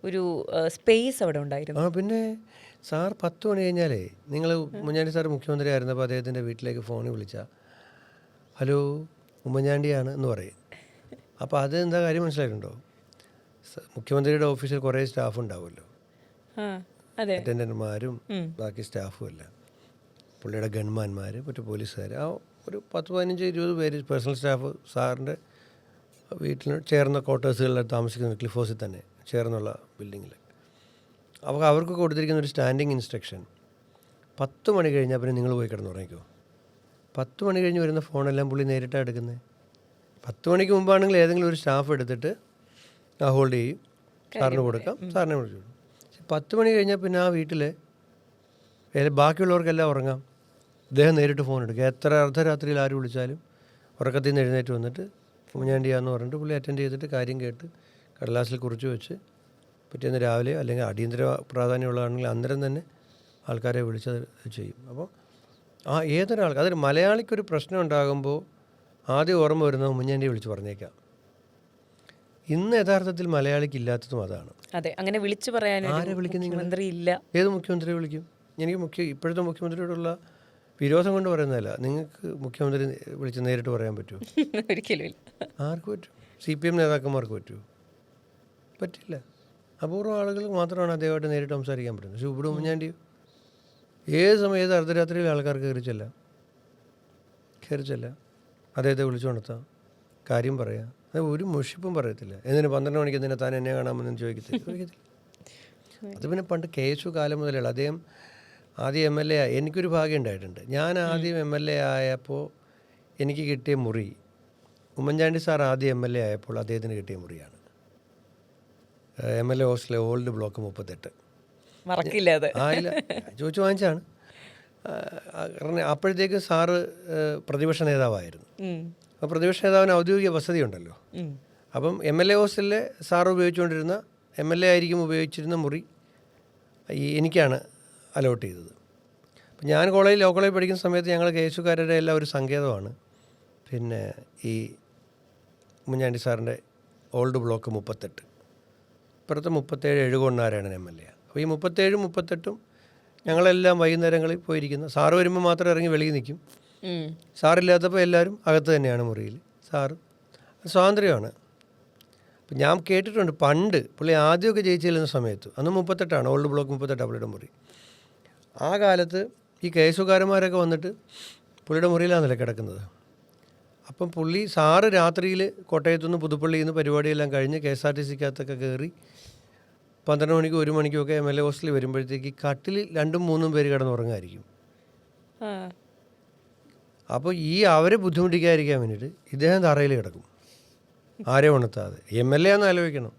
ഒരു സ്പേസ് അവിടെ ഉണ്ടായിരുന്നു. പിന്നെ സാർ 10 മണി കഴിഞ്ഞാലേ നിങ്ങൾ ഉമ്മൻചാണ്ടി സാർ മുഖ്യമന്ത്രി ആയിരുന്നപ്പോൾ അദ്ദേഹത്തിൻ്റെ വീട്ടിലേക്ക് ഫോണിൽ വിളിച്ചാൽ ഹലോ ഉമ്മൻചാണ്ടിയാണ് എന്ന് പറയും. അപ്പോൾ അത് എന്താ കാര്യം മനസ്സിലായിട്ടുണ്ടോ? മുഖ്യമന്ത്രിയുടെ ഓഫീസിൽ കുറേ സ്റ്റാഫ് ഉണ്ടാവുമല്ലോ, അറ്റൻഡന്റുമാരും ബാക്കി സ്റ്റാഫും എല്ലാം, പുള്ളിയുടെ ഗൺമാന്മാർ, മറ്റു പോലീസുകാർ, ആ ഒരു 10-15-20 പേര് പേഴ്സണൽ സ്റ്റാഫ് സാറിൻ്റെ വീട്ടിൽ ചേർന്ന ക്വാർട്ടേഴ്സുകളിൽ താമസിക്കുന്ന ക്ലിഫ് ഹൗസിൽ തന്നെ ചേർന്നുള്ള ബിൽഡിങ്ങിൽ. അപ്പോൾ അവർക്ക് കൊടുത്തിരിക്കുന്ന ഒരു സ്റ്റാൻഡിങ് ഇൻസ്ട്രക്ഷൻ 10 മണി കഴിഞ്ഞാൽ പിന്നെ നിങ്ങൾ പോയി കിടന്നുറങ്ങിക്കോ. 10 മണി കഴിഞ്ഞ് വരുന്ന ഫോണെല്ലാം പുള്ളി നേരിട്ടാണ് എടുക്കുന്നത്. 10 മണിക്ക് മുമ്പാണെങ്കിൽ ഏതെങ്കിലും ഒരു സ്റ്റാഫ് എടുത്തിട്ട് ഹോൾഡ് ചെയ്യും, സാറിന് കൊടുക്കാം, സാറിനെ വിളിച്ചു. 10 മണി കഴിഞ്ഞാൽ പിന്നെ ആ വീട്ടിൽ ബാക്കിയുള്ളവർക്കെല്ലാം ഉറങ്ങാം, ഇദ്ദേഹം നേരിട്ട് ഫോൺ എടുക്കുക. എത്ര അർദ്ധരാത്രിയിൽ ആര് വിളിച്ചാലും ഉറക്കത്തിൽ നിന്ന് എഴുന്നേറ്റ് വന്നിട്ട് ഉമ്മൻചാണ്ടിയാന്ന് പറഞ്ഞിട്ട് പുള്ളി അറ്റൻഡ് ചെയ്തിട്ട് കാര്യം കേട്ട് കടലാസിൽ കുറിച്ച് വെച്ച് പിറ്റേന്ന് രാവിലെ അല്ലെങ്കിൽ അടിയന്തര പ്രാധാന്യമുള്ളതാണെങ്കിൽ അന്നേരം തന്നെ ആൾക്കാരെ വിളിച്ചത് ചെയ്യും. അപ്പോൾ ഏതൊരാൾക്ക് അതൊരു മലയാളിക്കൊരു പ്രശ്നം ഉണ്ടാകുമ്പോൾ ആദ്യം ഓർമ്മ വരുന്നത് ഉമ്മൻചാണ്ടിയെ വിളിച്ച് പറഞ്ഞേക്കാം. ഇന്ന് യഥാർത്ഥത്തിൽ മലയാളിക്ക് ഇല്ലാത്തതും അതാണ്. അതെ, അങ്ങനെ വിളിച്ചു പറയാൻ ആരെ വിളിക്കുന്നത്? ഇല്ല. ഏത് മുഖ്യമന്ത്രിയെ വിളിക്കും? എനിക്ക് ഇപ്പോഴത്തെ മുഖ്യമന്ത്രിയോടുള്ള വിരോധം കൊണ്ട് പറയുന്നതല്ല. നിങ്ങൾക്ക് മുഖ്യമന്ത്രി വിളിച്ച് നേരിട്ട് പറയാൻ പറ്റുമോ? ഒരിക്കലും ഇല്ല. ആർക്ക് പറ്റും? CPM നേതാക്കന്മാർക്ക് പറ്റുമോ? പറ്റില്ല. അപൂർവം ആളുകൾ മാത്രമാണ് അദ്ദേഹമായിട്ട് നേരിട്ട് സംസാരിക്കാൻ പറ്റുന്നത്. പക്ഷേ ഇവിടെ ഉമ്മൻചാണ്ടി ഏത് സമയം ഏത് അർദ്ധരാത്രിയിൽ ആൾക്കാർക്ക് കയറിച്ചല്ല അദ്ദേഹത്തെ വിളിച്ചുകൊണ്ടെത്താം, കാര്യം പറയാം. അത് ഒരു മുഷിപ്പും പറയത്തില്ല. എന്തിന് 12 മണിക്ക് എന്തിനാ താൻ എന്നെ കാണാമെന്ന് ചോദിക്കത്തില്ല. അത് പിന്നെ പണ്ട് KSU കാലം മുതലുള്ള അദ്ദേഹം ആദ്യം MLA എനിക്കൊരു ഭാഗ്യം ഉണ്ടായിട്ടുണ്ട്. ഞാൻ ആദ്യം MLA ആയപ്പോൾ എനിക്ക് കിട്ടിയ മുറി ഉമ്മൻചാണ്ടി സാർ ആദ്യം MLA ആയപ്പോൾ അദ്ദേഹത്തിന് കിട്ടിയ മുറിയാണ്. MLA ഹോസ്റ്റലിലെ ഓൾഡ് ബ്ലോക്ക് 38. മറക്കില്ല അത്. ഇല്ല, ചോദിച്ചു വാങ്ങിച്ചാണ്. കാരണം അപ്പോഴത്തേക്ക് സാറ് പ്രതിപക്ഷ നേതാവായിരുന്നു. അപ്പോൾ പ്രതിപക്ഷ നേതാവിന് ഔദ്യോഗിക വസതി ഉണ്ടല്ലോ. അപ്പം MLA ഹോസ്റ്റലിലെ സാറ് ഉപയോഗിച്ചുകൊണ്ടിരുന്ന MLA ആയിരിക്കും ഉപയോഗിച്ചിരുന്ന മുറി എനിക്കാണ് അലോട്ട് ചെയ്തത്. അപ്പം ഞാൻ ലോ കോളേജിൽ പഠിക്കുന്ന സമയത്ത് ഞങ്ങൾ KSUക്കാരുടെ എല്ലാം ഒരു സങ്കേതമാണ് പിന്നെ ഈ ഉമ്മൻചാണ്ടി സാറിൻ്റെ ഓൾഡ് ബ്ലോക്ക് 38. ഇപ്പുറത്തെ 37 എഴുകോണ്ണാരാണ് MLA. അപ്പോൾ ഈ 37 38 ഞങ്ങളെല്ലാം വൈകുന്നേരങ്ങളിൽ പോയിരിക്കുന്ന, സാറ് വരുമ്പോൾ മാത്രം ഇറങ്ങി വെളിയിൽ നിൽക്കും. സാറില്ലാത്തപ്പോൾ എല്ലാവരും അകത്ത് തന്നെയാണ് മുറിയിൽ. സാറ് സ്വാതന്ത്ര്യമാണ്. അപ്പം ഞാൻ കേട്ടിട്ടുണ്ട് പണ്ട് പുള്ളി ആദ്യമൊക്കെ ജയിച്ചു ചെല്ലുന്ന സമയത്ത്, അന്ന് 38 ഓൾഡ് ബ്ലോക്ക് 38 പുള്ളിയുടെ മുറി. ആ കാലത്ത് ഈ KSUക്കാരന്മാരൊക്കെ വന്നിട്ട് പുള്ളിയുടെ മുറിയിലാണല്ലേ കിടക്കുന്നത്. അപ്പം സാറ് രാത്രിയിൽ കോട്ടയത്തുനിന്ന് പുതുപ്പള്ളിയിൽ നിന്ന് പരിപാടിയെല്ലാം കഴിഞ്ഞ് KSRTCക്കകത്തൊക്കെ കയറി 12 മണിക്കും 1 മണിക്കുമൊക്കെ MLA ഹോസ്റ്റലിൽ വരുമ്പോഴത്തേക്ക് കട്ടിൽ 2-3 പേര് കിടന്നുറങ്ങായിരിക്കും. അപ്പോൾ അവരെ ബുദ്ധിമുട്ടിക്കാതിരിക്കാൻ വേണ്ടിയിട്ട് ഇദ്ദേഹം തറയിൽ കിടക്കും, ആരെ ഉണർത്താതെ. MLA എന്ന് ആലോചിക്കണം.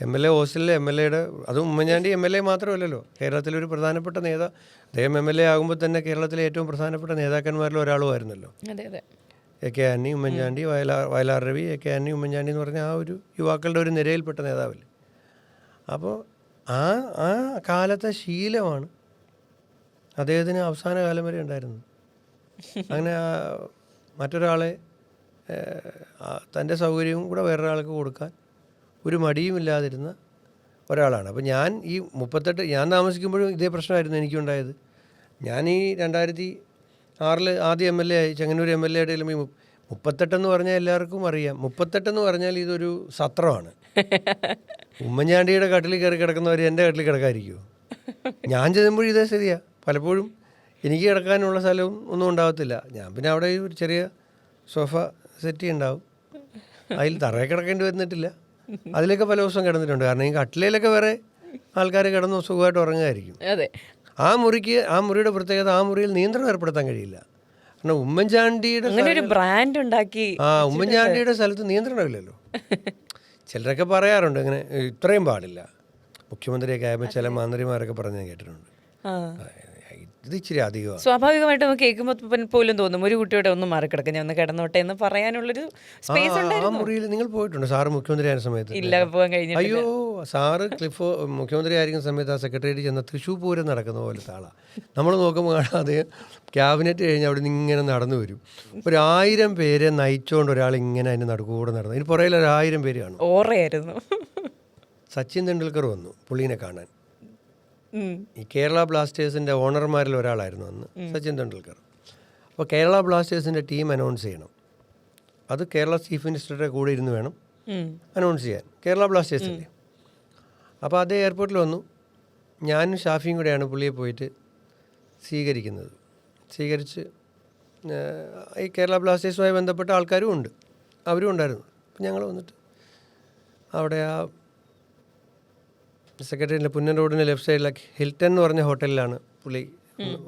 MLA ഹോസ്റ്റലിലെ MLAയുടെ അതും ഉമ്മൻചാണ്ടി MLA മാത്രമല്ലല്ലോ, കേരളത്തിലൊരു പ്രധാനപ്പെട്ട അദ്ദേഹം MLA ആകുമ്പോൾ തന്നെ കേരളത്തിലെ ഏറ്റവും പ്രധാനപ്പെട്ട നേതാക്കന്മാരിൽ ഒരാളുമായിരുന്നല്ലോ. അതെ അതെ. AK ആന്റണി, ഉമ്മൻചാണ്ടി, വയലാർ രവി, AK ആന്റണി, ഉമ്മൻചാണ്ടി എന്ന് പറഞ്ഞ ആ ഒരു യുവാക്കളുടെ ഒരു നിരയിൽപ്പെട്ട നേതാവല്ലേ. അപ്പോൾ ആ ആ കാലത്തെ ശീലമാണ് അദ്ദേഹത്തിന് അവസാന കാലം വരെ ഉണ്ടായിരുന്നത്. അങ്ങനെ മറ്റൊരാളെ തൻ്റെ സൗകര്യവും കൂടെ വേറൊരാൾക്ക് കൊടുക്കാൻ ഒരു മടിയുമില്ലാതിരുന്ന ഒരാളാണ്. അപ്പോൾ ഞാൻ താമസിക്കുമ്പോഴും ഇതേ പ്രശ്നമായിരുന്നു എനിക്കുണ്ടായത്. ഞാൻ ഈ 2006 ആദ്യം MLA ആയി, ചെങ്ങന്നൂർ MLA യുടെ 38 പറഞ്ഞാൽ എല്ലാവർക്കും അറിയാം. 38 പറഞ്ഞാൽ ഇതൊരു സത്രമാണ്. ഉമ്മൻചാണ്ടിയുടെ കട്ടിൽ കയറി കിടക്കുന്നവർ എൻ്റെ കട്ടിൽ കിടക്കാതിരിക്കുമോ? ഞാൻ ചെല്ലുമ്പോഴും ഇതേ സ്ഥിതിയാണ്. പലപ്പോഴും എനിക്ക് കിടക്കാനുള്ള സ്ഥലവും ഒന്നും ഉണ്ടാകത്തില്ല. ഞാൻ പിന്നെ അവിടെ ഒരു ചെറിയ സോഫ സെറ്റ് ഉണ്ടാവും, അതിൽ തറയിൽ കിടക്കേണ്ടി വന്നിട്ടില്ല. അതിലൊക്കെ പല ദിവസം കിടന്നിട്ടുണ്ട്. കാരണം ഈ കട്ടിലയിലൊക്കെ വേറെ ആൾക്കാർ കിടന്ന് സുഖമായിട്ട് ഉറങ്ങുമായിരിക്കും. അതെ. ആ മുറിയുടെ പ്രത്യേകത, ആ മുറിയിൽ നിയന്ത്രണം ഏർപ്പെടുത്താൻ കഴിയില്ല. കാരണം ഉമ്മൻചാണ്ടിയുടെ ബ്രാൻഡ് ഉണ്ടാക്കി ഉമ്മൻചാണ്ടിയുടെ സ്ഥലത്ത് നിയന്ത്രണമില്ലല്ലോ. ചിലരൊക്കെ പറയാറുണ്ട് ഇങ്ങനെ ഇത്രയും പാടില്ല. മുഖ്യമന്ത്രിയൊക്കെ ആയപ്പോൾ ചില മന്ത്രിമാരൊക്കെ പറഞ്ഞ് ഞാൻ കേട്ടിട്ടുണ്ട്. ഇത് ഇച്ചിരി അധികമാണ്. സ്വാഭാവികമായിട്ട് നമുക്ക് കേൾക്കുമ്പോൾ പോലും തോന്നും ഒരു കുട്ടിയോടെ ഒന്ന് മാറിക്കിടക്കുക, ഞാൻ ഒന്ന് കിടന്നോട്ടെ എന്ന് പറയാനുള്ളൊരു സ്പേസ് ആ ഉണ്ടായിരുന്നു. മുറിയിൽ നിങ്ങൾ പോയിട്ടുണ്ട് സാറ് മുഖ്യമന്ത്രി ആയ സമയത്ത്? ഇല്ല, പോകാൻ കഴിഞ്ഞില്ല. അയ്യോ, സാറ് മുഖ്യമന്ത്രി ആയിരിക്കുന്ന സമയത്ത് ആ സെക്രട്ടേറിയറ്റ് ചെന്ന തൃശ്ശൂർ പൂരം നടക്കുന്ന പോലത്തെ ആളാണ്. നമ്മൾ നോക്കുമ്പോൾ കാണാം അദ്ദേഹം ക്യാബിനറ്റ് കഴിഞ്ഞ് അവിടെ നിന്ന് ഇങ്ങനെ നടന്നു വരും. 1000 പേരെ നയിച്ചുകൊണ്ട് ഒരാൾ ഇങ്ങനെ അതിൻ്റെ നടുക്കൂടെ നടന്നു. ഇതിന് പുറകിൽ 1000 പേര് കാണും. ഓറയായിരുന്നു. സച്ചിൻ തെണ്ടുൽക്കർ വന്നു പുള്ളീനെ കാണാൻ. ഈ കേരള ബ്ലാസ്റ്റേഴ്സിൻ്റെ ഓണർമാരിൽ ഒരാളായിരുന്നു അന്ന് സച്ചിൻ തെണ്ടുൽക്കർ. അപ്പോൾ കേരള ബ്ലാസ്റ്റേഴ്സിൻ്റെ ടീം അനൗൺസ് ചെയ്യണം. അത് കേരള ചീഫ് മിനിസ്റ്ററുടെ കൂടെ ഇരുന്ന് വേണം അനൗൺസ് ചെയ്യാൻ. കേരള ബ്ലാസ്റ്റേഴ്സിൻ്റെ. അപ്പോൾ അതേ എയർപോർട്ടിൽ വന്നു. ഞാനും ഷാഫിയും കൂടെയാണ് പുള്ളിയെ പോയിട്ട് സ്വീകരിച്ച് ഈ കേരള ബ്ലാസ്റ്റേഴ്സുമായി ബന്ധപ്പെട്ട ആൾക്കാരും ഉണ്ട്, അവരും ഉണ്ടായിരുന്നു. അപ്പം ഞങ്ങൾ വന്നിട്ട് അവിടെ ആ സെക്രട്ടറിയുടെ പുന്നൻ റോഡിൻ്റെ ലെഫ്റ്റ് സൈഡിലെ ഹിൽട്ടൺ എന്ന് പറഞ്ഞ ഹോട്ടലിലാണ് പുള്ളി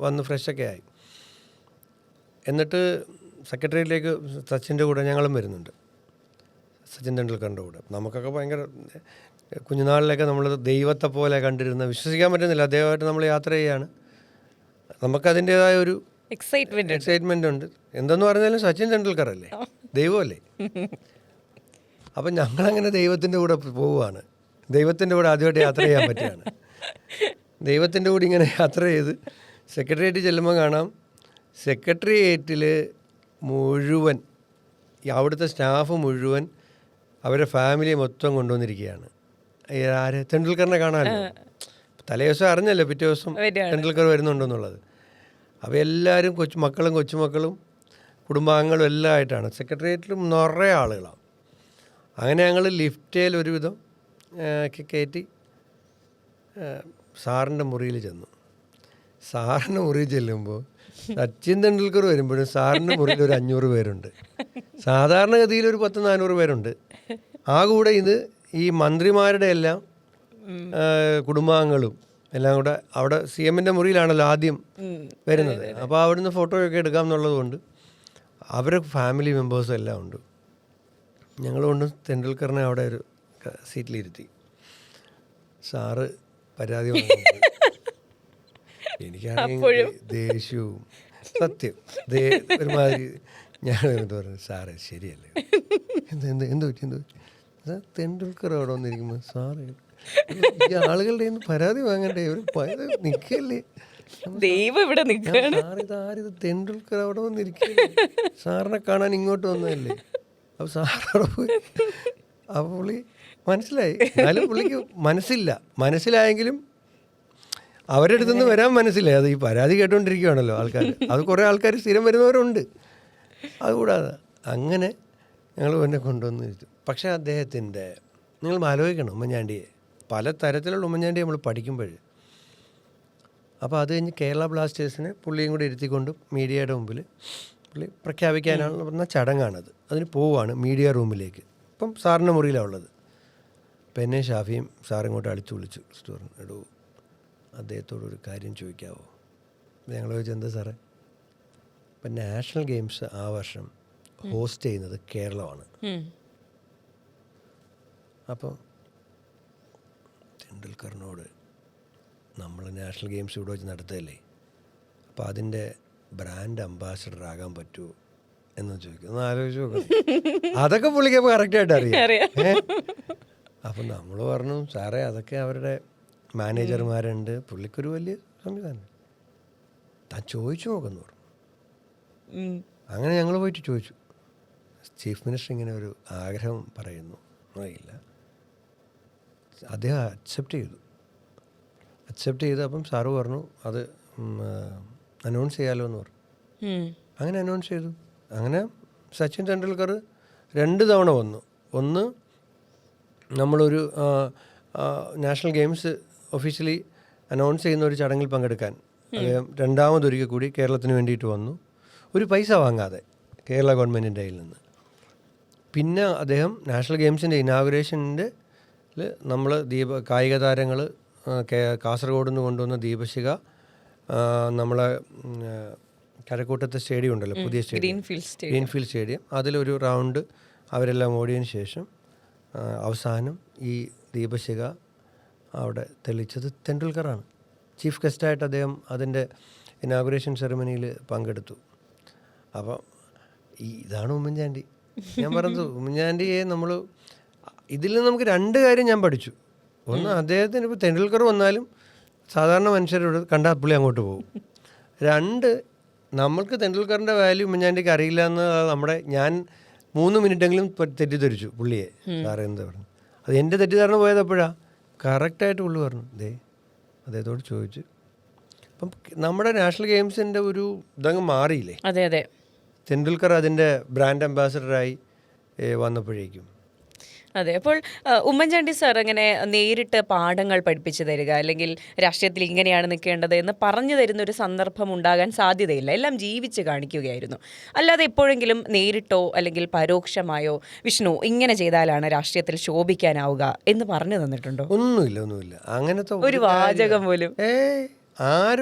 വന്ന് ഫ്രഷൊക്കെ ആയി. എന്നിട്ട് സെക്രട്ടറിയിലേക്ക് സച്ചിൻ്റെ കൂടെ ഞങ്ങളും വരുന്നുണ്ട്, സച്ചിൻ തെണ്ടുൽക്കറിൻ്റെ കൂടെ. നമുക്കൊക്കെ ഭയങ്കര കുഞ്ഞുനാളിലൊക്കെ നമ്മൾ ദൈവത്തെ പോലെ കണ്ടിരുന്ന, വിശ്വസിക്കാൻ പറ്റുന്നില്ല, അദ്ദേഹമായിട്ട് നമ്മൾ യാത്ര ചെയ്യാണ്. നമുക്കതിൻ്റേതായ ഒരു എക്സൈറ്റ്മെൻ്റ് ഉണ്ട്. എന്തെന്ന് പറഞ്ഞാലും സച്ചിൻ തെണ്ടുൽക്കർ അല്ലേ, ദൈവമല്ലേ. അപ്പം ഞങ്ങളങ്ങനെ ദൈവത്തിൻ്റെ കൂടെ പോവുകയാണ്. ദൈവത്തിൻ്റെ കൂടെ ആദ്യമായിട്ട് യാത്ര ചെയ്യാൻ പറ്റുകയാണ്. ദൈവത്തിൻ്റെ കൂടെ ഇങ്ങനെ യാത്ര ചെയ്ത് സെക്രട്ടേറിയറ്റ് ചെല്ലുമ്പോൾ കാണാം, സെക്രട്ടേറിയറ്റിൽ മുഴുവൻ അവിടുത്തെ സ്റ്റാഫ് മുഴുവൻ അവരുടെ ഫാമിലി മൊത്തം കൊണ്ടുവന്നിരിക്കുകയാണ്. ആര്? തെണ്ടുൽക്കറിനെ കാണാമല്ലോ. തലേ ദിവസം അറിഞ്ഞല്ലോ പിറ്റേ ദിവസം തെണ്ടുൽക്കർ വരുന്നുണ്ടെന്നുള്ളത്. അപ്പോൾ എല്ലാവരും കൊച്ചുമക്കളും കുടുംബാംഗങ്ങളും എല്ലാം ആയിട്ടാണ്. സെക്രട്ടേറിയറ്റിലും നിറയെ ആളുകളാണ്. അങ്ങനെ ഞങ്ങൾ ലിഫ്റ്റേൽ ഒരുവിധം കയറ്റി സാറിൻ്റെ മുറിയിൽ ചെന്നു. സാറിൻ്റെ മുറിയിൽ ചെല്ലുമ്പോൾ സച്ചിൻ തെണ്ടുൽക്കർ വരുമ്പോഴും സാറിൻ്റെ മുറിയിൽ ഒരു 500 പേരുണ്ട്. സാധാരണഗതിയിൽ ഒരു 1000-400 പേരുണ്ട്. ആ കൂടെ ഈ മന്ത്രിമാരുടെ എല്ലാം കുടുംബാംഗങ്ങളും എല്ലാം കൂടെ അവിടെ CM-ൻ്റെ മുറിയിലാണല്ലോ ആദ്യം വരുന്നത്. അപ്പോൾ അവിടുന്ന് ഫോട്ടോയൊക്കെ എടുക്കാം എന്നുള്ളതുകൊണ്ട് അവരുടെ ഫാമിലി മെമ്പേഴ്സും എല്ലാം ഉണ്ട്. ഞങ്ങളുകൊണ്ട് തെണ്ടുൽക്കറിനെ അവിടെ ഒരു സീറ്റിലിരുത്തി. സാറ് പരാതി വാങ്ങുന്നത് എനിക്കാണെങ്കിൽ ദേഷ്യവും സത്യം ഒരുമാതിരി. ഞാൻ എന്നിട്ട് പറഞ്ഞു, സാറേ ശരിയല്ലേ, എന്ത് പറ്റി തെണ്ടുൽക്കർ അവിടെ വന്നിരിക്കുമ്പോൾ സാറ് ഈ ആളുകളുടെ പരാതി വാങ്ങണ്ടേ, ഒരു നിൽക്കല്ലേ ദൈവം ഇവിടെ നിൽക്കുകയാണ്. സാറിത് തെണ്ടുൽക്കർ അവിടെ വന്നിരിക്കുക, സാറിനെ കാണാൻ ഇങ്ങോട്ട് വന്നതല്ലേ. അപ്പോൾ സാറവിടെ പോയി. അപ്പോൾ പുള്ളി മനസ്സിലായി. എന്നാലും പുള്ളിക്ക് മനസ്സിലായെങ്കിലും അവരുടെ അടുത്തുനിന്ന് വരാൻ മനസ്സിലായി. അത് ഈ പരാതി കേട്ടുകൊണ്ടിരിക്കുകയാണല്ലോ ആൾക്കാർ. അത് കുറേ ആൾക്കാർ സ്ഥിരം വരുന്നവരുണ്ട്. അതുകൂടാതെ അങ്ങനെ ഞങ്ങൾ എന്നെ കൊണ്ടുവന്ന് വെച്ചു. പക്ഷേ അദ്ദേഹത്തിൻ്റെ നിങ്ങൾ ആലോചിക്കണം, ഉമ്മൻചാണ്ടിയെ പല തരത്തിലുള്ള ഉമ്മൻചാണ്ടിയെ നമ്മൾ പഠിക്കുമ്പോൾ. അപ്പോൾ അത് കഴിഞ്ഞ് കേരള ബ്ലാസ്റ്റേഴ്സിനെ പുള്ളിയും കൂടി ഇരുത്തിക്കൊണ്ട് മീഡിയയുടെ മുമ്പിൽ പുള്ളി പ്രഖ്യാപിക്കാനാണെന്ന് പറഞ്ഞ ചടങ്ങാണത്. അതിന് പോവുകയാണ് മീഡിയ റൂമിലേക്ക്. ഇപ്പം സാറിൻ്റെ മുറിയിലാണ് ഉള്ളത്. അപ്പം എന്നെ ഷാഫിയും സാറിങ്ങോട്ട് വിളിച്ചു സ്റ്റോറിന്, എടോ അദ്ദേഹത്തോടൊരു കാര്യം ചോദിക്കാവോ? ഞങ്ങൾ ചോദിച്ചു, എന്താ സാറേ? ഇപ്പം നാഷണൽ ഗെയിംസ് ആ വർഷം ഹോസ്റ്റ് ചെയ്യുന്നത് കേരളമാണ്. അപ്പോൾ ടെണ്ടുൽക്കറിനോട് നമ്മൾ നാഷണൽ ഗെയിംസ് ഇവിടെ വെച്ച് നടത്തുകയല്ലേ, അപ്പോൾ അതിൻ്റെ ബ്രാൻഡ് അംബാസഡർ ആകാൻ പറ്റുമോ എന്ന് ചോദിക്കും. ഒന്ന് ആലോചിച്ച് നോക്കണം. അതൊക്കെ പുള്ളിക്ക് അപ്പോൾ കറക്റ്റായിട്ട് അറിയാം. അപ്പം നമ്മൾ പറഞ്ഞു സാറേ അതൊക്കെ അവരുടെ മാനേജർമാരുണ്ട്, പുള്ളിക്കൊരു വലിയ സംവിധാനം, താൻ ചോദിച്ചു നോക്കെന്ന് പറഞ്ഞു. അങ്ങനെ ഞങ്ങൾ പോയിട്ട് ചോദിച്ചു, ചീഫ് മിനിസ്റ്റർ ഇങ്ങനെ ഒരു ആഗ്രഹം പറയുന്നു അറിയില്ല. അദ്ദേഹം അക്സെപ്റ്റ് ചെയ്തു. അപ്പം സാറ് പറഞ്ഞു അത് അനൗൺസ് ചെയ്യാമല്ലോ എന്ന് പറഞ്ഞു. അങ്ങനെ അനൗൺസ് ചെയ്തു. അങ്ങനെ സച്ചിൻ തെണ്ടുൽക്കർ 2 തവണ വന്നു. ഒന്ന് നമ്മളൊരു നാഷണൽ ഗെയിംസ് ഒഫീഷ്യലി അനൗൺസ് ചെയ്യുന്ന ഒരു ചടങ്ങിൽ പങ്കെടുക്കാൻ അദ്ദേഹം 2ാമതൊരിക്കൽ കൂടി കേരളത്തിന് വേണ്ടിയിട്ട് വന്നു, ഒരു പൈസ വാങ്ങാതെ കേരള ഗവൺമെൻറ്റിൻ്റെ കയ്യിൽ നിന്ന്. പിന്നെ അദ്ദേഹം നാഷണൽ ഗെയിംസിൻ്റെ ഇനാഗുറേഷൻ്റെ നമ്മൾ കായിക താരങ്ങൾ കാസർഗോഡ് നിന്ന് കൊണ്ടുവന്ന ദീപശിഖ, നമ്മളെ കരക്കൂട്ടത്തെ സ്റ്റേഡിയം ഉണ്ടല്ലോ, പുതിയ സ്റ്റേഡിയം ഗ്രീൻഫീൽഡ് സ്റ്റേഡിയം, അതിലൊരു റൗണ്ട് അവരെല്ലാം ഓടിയതിന് ശേഷം അവസാനം ഈ ദീപശിഖ അവിടെ തെളിച്ചത് തെണ്ടുൽക്കറാണ്. ചീഫ് ഗസ്റ്റായിട്ട് അദ്ദേഹം അതിൻ്റെ ഇനാഗുറേഷൻ സെറമണിയിൽ പങ്കെടുത്തു. അപ്പം ഇതാണ് ഉമ്മൻചാണ്ടി. ഞാൻ പറഞ്ഞത് ഉമ്മൻചാണ്ടിയെ നമ്മൾ ഇതിൽ നമുക്ക് 2 കാര്യം ഞാൻ പഠിച്ചു. ഒന്ന്, അദ്ദേഹത്തിന് ഇപ്പോൾ തെണ്ടുൽക്കർ വന്നാലും സാധാരണ മനുഷ്യരോട് കണ്ടാൽ പുള്ളി അങ്ങോട്ട് പോകും. 2, നമ്മൾക്ക് തെണ്ടുൽക്കറിൻ്റെ വാല്യൂ ഉമ്മൻചാണ്ടിക്ക് അറിയില്ല എന്ന് ഞാൻ 3 മിനിറ്റെങ്കിലും തെറ്റിദ്ധരിച്ചു പുള്ളിയെ. സാറേ എന്താ പറഞ്ഞു, അത് എൻ്റെ തെറ്റിദ്ധാരണ പോയതപ്പോഴാണ് കറക്റ്റായിട്ട് പുള്ളി പറഞ്ഞു. അദ്ദേഹത്തോട് ചോദിച്ചു. അപ്പം നമ്മുടെ നാഷണൽ ഗെയിംസിൻ്റെ ഒരു ഇതങ്ങ് മാറിയില്ലേ. അതെ. തെണ്ടുൽക്കർ അതിൻ്റെ ബ്രാൻഡ് അംബാസഡറായി വന്നപ്പോഴേക്കും. അതെ. അപ്പോൾ ഉമ്മൻചാണ്ടി സാർ ഇങ്ങനെ നേരിട്ട് പാഠങ്ങൾ പഠിപ്പിച്ചു തരിക, അല്ലെങ്കിൽ രാഷ്ട്രീയത്തിൽ ഇങ്ങനെയാണ് നിൽക്കേണ്ടത് എന്ന് പറഞ്ഞു തരുന്ന ഒരു സന്ദർഭം ഉണ്ടാകാൻ സാധ്യതയില്ല. എല്ലാം ജീവിച്ച് കാണിക്കുകയായിരുന്നു. അല്ലാതെ എപ്പോഴെങ്കിലും നേരിട്ടോ അല്ലെങ്കിൽ പരോക്ഷമായോ വിഷ്ണു ഇങ്ങനെ ചെയ്താലാണ് രാഷ്ട്രീയത്തിൽ ശോഭിക്കാനാവുക എന്ന് പറഞ്ഞു തന്നിട്ടുണ്ടോ? ഒന്നുമില്ല. അങ്ങനത്തെ ഒരു വാചകം പോലും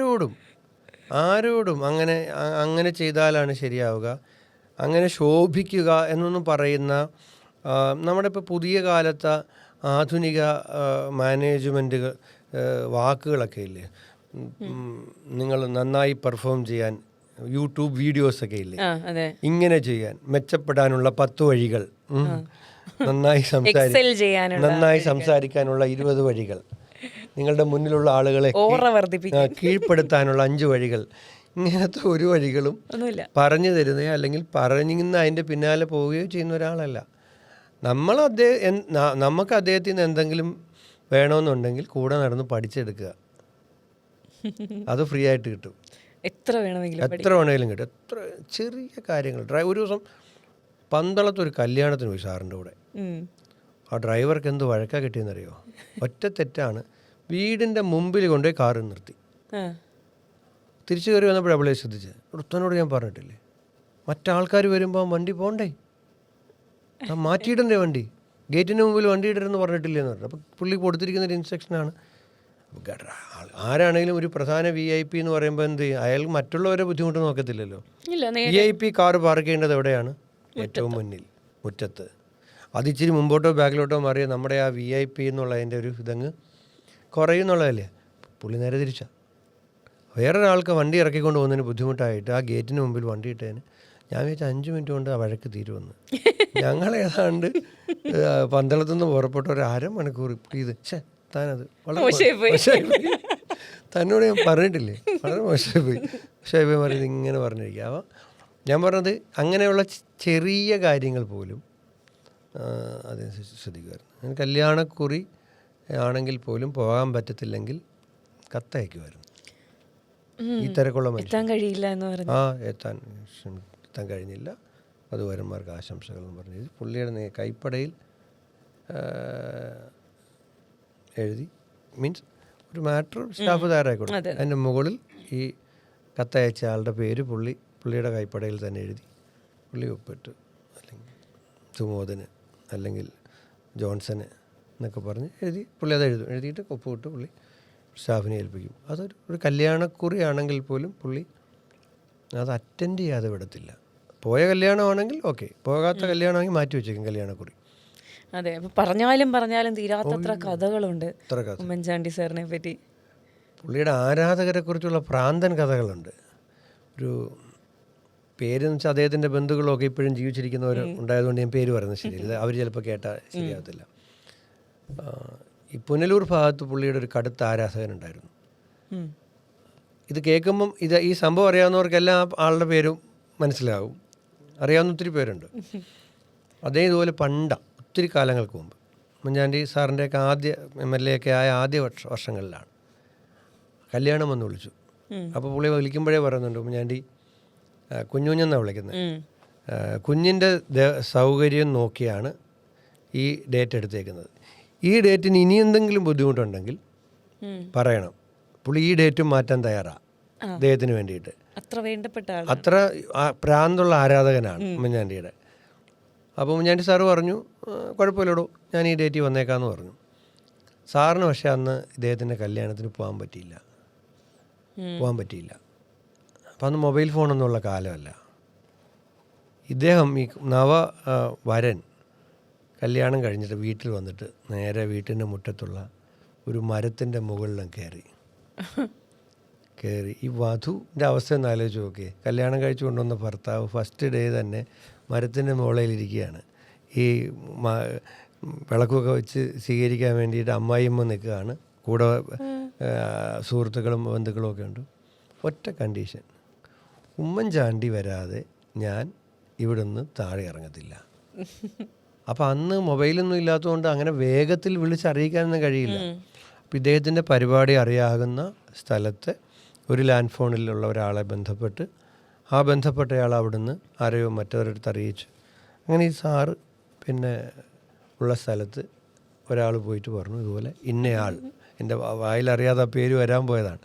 ആരോടും അങ്ങനെ ചെയ്താലാണ് ശരിയാവുക, അങ്ങനെ ശോഭിക്കുക എന്നൊന്നും പറയുന്ന നമ്മുടെ ഇപ്പോൾ പുതിയ കാലത്തെ ആധുനിക മാനേജ്മെൻറ്റുകൾ വാക്കുകളൊക്കെ ഇല്ലേ. നിങ്ങൾ നന്നായി പെർഫോം ചെയ്യാൻ യൂട്യൂബ് വീഡിയോസൊക്കെ ഇല്ലേ, ഇങ്ങനെ ചെയ്യാൻ മെച്ചപ്പെടാനുള്ള 10 വഴികൾ, നന്നായി സംസാരിക്കാനുള്ള 20 വഴികൾ, നിങ്ങളുടെ മുന്നിലുള്ള ആളുകളെ കീഴ്പ്പെടുത്താനുള്ള 5 വഴികൾ, ഇങ്ങനത്തെ ഒരു വഴികളും പറഞ്ഞു തരുന്നയോ അല്ലെങ്കിൽ പറഞ്ഞിരുന്ന അതിൻ്റെ പിന്നാലെ പോവുകയോ ചെയ്യുന്ന ഒരാളല്ല. നമുക്ക് അദ്ദേഹത്തിൽ നിന്ന് എന്തെങ്കിലും വേണമെന്നുണ്ടെങ്കിൽ കൂടെ നടന്ന് പഠിച്ചെടുക്കുക, അത് ഫ്രീ ആയിട്ട് കിട്ടും. എത്ര വേണമെങ്കിലും കിട്ടും. എത്ര ചെറിയ കാര്യങ്ങൾ. ഒരു ദിവസം പന്തളത്തൊരു കല്യാണത്തിന് പോയി സാറിൻ്റെ കൂടെ. ആ ഡ്രൈവർക്ക് എന്ത് വഴക്കാ കിട്ടിയെന്നറിയോ? ഒറ്റ തെറ്റാണ്. വീടിൻ്റെ മുമ്പിൽ കൊണ്ടുപോയി കാറ് നിർത്തി. തിരിച്ചു കയറി വന്നപ്പോഴാണ് അവളെ ശ്രദ്ധിച്ചത്. ഒത്തനോട് ഞാൻ പറഞ്ഞിട്ടില്ലേ, മറ്റാൾക്കാർ വരുമ്പോൾ വണ്ടി പോകണ്ടേ, മാറ്റിയിടണ്ടേ വണ്ടി, ഗേറ്റിന് മുമ്പിൽ വണ്ടി ഇടരുതെന്ന് പറഞ്ഞിട്ടില്ലെന്ന് പറഞ്ഞു. അപ്പോൾ പുള്ളി കൊടുത്തിരിക്കുന്നൊരു ഇൻസ്ട്രക്ഷനാണ്. ആരാണെങ്കിലും ഒരു പ്രധാന VIP എന്ന് പറയുമ്പോൾ എന്ത് ചെയ്യും, അയാൾ മറ്റുള്ളവരെ ബുദ്ധിമുട്ട് നോക്കത്തില്ലല്ലോ. VIP കാറ് പാർക്ക് ചെയ്യേണ്ടത് എവിടെയാണ്? ഏറ്റവും മുന്നിൽ, മുറ്റത്ത്. അതിച്ചിരി മുമ്പോട്ടോ ബാക്കിലോട്ടോ മാറിയാൽ നമ്മുടെ ആ VIP എന്നുള്ളതിൻ്റെ ഒരു ഇതങ്ങ് കുറയുന്നുള്ളതല്ലേ. പുള്ളി നേരെ തിരിച്ചാൽ വേറൊരാൾക്ക് വണ്ടി ഇറക്കിക്കൊണ്ട് പോകുന്നതിന് ബുദ്ധിമുട്ടായിട്ട് ആ ഗേറ്റിന് മുമ്പിൽ വണ്ടി ഇട്ടതിന് ഞാൻ വിചാരിച്ച 5 മിനിറ്റ് കൊണ്ട് ആ വഴക്ക് തീരുമെന്ന്. ഞങ്ങൾ ഏതാണ്ട് പന്തളത്തുനിന്ന് പുറപ്പെട്ട ഒരു 1/2 മണിക്കൂർ ഇത് താനത് വളരെ തന്നോട് ഞാൻ പറഞ്ഞിട്ടില്ലേ, വളരെ മോശമായി പറയുന്നത് ഇങ്ങനെ പറഞ്ഞിരിക്കുക. അപ്പോൾ ഞാൻ പറഞ്ഞത് അങ്ങനെയുള്ള ചെറിയ കാര്യങ്ങൾ പോലും അതിനനുസരിച്ച് ശ്രദ്ധിക്കുമായിരുന്നു. കല്യാണക്കുറി ആണെങ്കിൽ പോലും പോകാൻ പറ്റത്തില്ലെങ്കിൽ കത്തയക്കുമായിരുന്നു. ഈ തിരക്കുള്ള മനുഷ്യൻ എത്താൻ കഴിഞ്ഞില്ല, വധുവരന്മാർക്ക് ആശംസകൾ എന്ന് പറഞ്ഞു പുള്ളിയുടെ കൈപ്പടയിൽ എഴുതി. മീൻസ് ഒരു മാറ്റർ സ്റ്റാഫ് തയ്യാറായിക്കോട്ടെ, അതിൻ്റെ മുകളിൽ ഈ കത്തയച്ച ആളുടെ പേര് പുള്ളിയുടെ കൈപ്പടയിൽ തന്നെ എഴുതി പുള്ളി ഒപ്പിട്ട്, അല്ലെങ്കിൽ സുമോദന് അല്ലെങ്കിൽ ജോൺസന് എന്നൊക്കെ പറഞ്ഞ് എഴുതി പുള്ളി അത് എഴുതിയിട്ട് ഒപ്പിട്ട് പുള്ളി സ്റ്റാഫിനെ ഏൽപ്പിക്കും. ഒരു കല്യാണക്കുറി ആണെങ്കിൽ പോലും പുള്ളി അത് അറ്റൻഡ് ചെയ്യാതെ വിടത്തില്ല. പോയ കല്യാണമാണെങ്കിൽ ഓക്കെ, പോകാത്ത കല്യാണമാണെങ്കിൽ മാറ്റി വെച്ചേക്കും കല്യാണക്കുറി. അതെ, അപ്പോൾ പറഞ്ഞാലും തീരാത്തത്ര കഥകളുണ്ട് ഇത്ര കഥ. ഉമ്മൻചാണ്ടി സാറിനെ പറ്റി. പുള്ളിയുടെ ആരാധകരെക്കുറിച്ചുള്ള ഭ്രാന്തൻ കഥകളുണ്ട്. ഒരു പേരെന്ന് വെച്ചാൽ അദ്ദേഹത്തിൻ്റെ ബന്ധുക്കളൊക്കെ ഇപ്പോഴും ജീവിച്ചിരിക്കുന്നവർ ഉണ്ടായതുകൊണ്ട് ഞാൻ പേര് പറയുന്നത് ശരിയല്ല, അവർ ചിലപ്പോൾ കേട്ടാൽ ശരിയാകത്തില്ല. ഈ പുനലൂർ ഭാഗത്ത് പുള്ളിയുടെ ഒരു കടുത്ത ആരാധകനുണ്ടായിരുന്നു. ഇത് കേൾക്കുമ്പം ഈ സംഭവം അറിയാവുന്നവർക്കെല്ലാം ആളുടെ പേരും മനസ്സിലാവും, അറിയാവുന്ന ഒത്തിരി പേരുണ്ട്. അതേ ഇതുപോലെ ഒത്തിരി കാലങ്ങൾക്ക് മുമ്പ് ഉമ്മൻചാണ്ടി സാറിൻ്റെയൊക്കെ ആദ്യ MLA ഒക്കെ ആയ ആദ്യ വർഷങ്ങളിലാണ് കല്യാണം വന്ന് വിളിച്ചു. അപ്പോൾ പുള്ളി വിളിക്കുമ്പോഴേ പറയുന്നുണ്ട്, ഉമ്മൻചാണ്ടി കുഞ്ഞുഞ്ഞെന്നാണ് വിളിക്കുന്നത്, കുഞ്ഞിൻ്റെ സൗകര്യം നോക്കിയാണ് ഈ ഡേറ്റ് എടുത്തേക്കുന്നത്. ഈ ഡേറ്റിന് ഇനി എന്തെങ്കിലും ബുദ്ധിമുട്ടുണ്ടെങ്കിൽ പറയണം. പുള്ളി ഈ ഡേറ്റും മാറ്റാൻ തയ്യാറാണ് അദ്ദേഹത്തിന് വേണ്ടിയിട്ട്. അത്ര വേണ്ടപ്പെട്ട അത്ര പ്രാന്തുള്ള ആരാധകനാണ് ഉമ്മൻചാണ്ടിയുടെ. അപ്പോൾ ഉമ്മൻചാണ്ടി സാറ് പറഞ്ഞു, കുഴപ്പമില്ലടോ, ഞാൻ ഈ ഡേറ്റിൽ വന്നേക്കാമെന്ന് പറഞ്ഞു. സാറിന് പക്ഷേ അന്ന് ഇദ്ദേഹത്തിൻ്റെ കല്യാണത്തിന് പോകാൻ പറ്റിയില്ല. അപ്പം അന്ന് മൊബൈൽ ഫോണൊന്നുമുള്ള കാലമല്ല. ഇദ്ദേഹം ഈ വരൻ കല്യാണം കഴിഞ്ഞിട്ട് വീട്ടിൽ വന്നിട്ട് നേരെ വീട്ടിൻ്റെ മുറ്റത്തുള്ള ഒരു മരത്തിൻ്റെ മുകളിലും കയറി ഈ വധുവിൻ്റെ അവസ്ഥ ഒന്ന് ആലോചിച്ച് നോക്കിയേ. കല്യാണം കഴിച്ചു കൊണ്ടുവന്ന ഭർത്താവ് ഫസ്റ്റ് ഡേ തന്നെ മരത്തിൻ്റെ മുകളിലിരിക്കുകയാണ്. ഈ വിളക്കൊക്കെ വെച്ച് സ്വീകരിക്കാൻ വേണ്ടിയിട്ട് അമ്മായിയമ്മ നിൽക്കുകയാണ്, കൂടെ സുഹൃത്തുക്കളും ബന്ധുക്കളും ഒക്കെ ഉണ്ട്. ഒറ്റ കണ്ടീഷൻ, ഉമ്മൻചാണ്ടി വരാതെ ഞാൻ ഇവിടുന്ന് താഴെ ഇറങ്ങത്തില്ല. അപ്പം അന്ന് മൊബൈലൊന്നും ഇല്ലാത്തതുകൊണ്ട് അങ്ങനെ വേഗത്തിൽ വിളിച്ചറിയിക്കാനൊന്നും കഴിയില്ല. അപ്പം ഇദ്ദേഹത്തിൻ്റെ പരിപാടി അറിയാകുന്ന സ്ഥലത്ത് ഒരു ലാൻഡ് ഫോണിലുള്ള ഒരാളെ ബന്ധപ്പെട്ട് ആ ബന്ധപ്പെട്ടയാൾ അവിടുന്ന് ആരെയോ മറ്റൊരിടത്ത് അറിയിച്ചു. അങ്ങനെ ഈ സാറ് പിന്നെ ഉള്ള സ്ഥലത്ത് ഒരാൾ പോയിട്ട് പറഞ്ഞു, ഇതുപോലെ ഇന്നയാൾ, എൻ്റെ വായിലറിയാതെ ആ പേര് വരാൻ പോയതാണ്,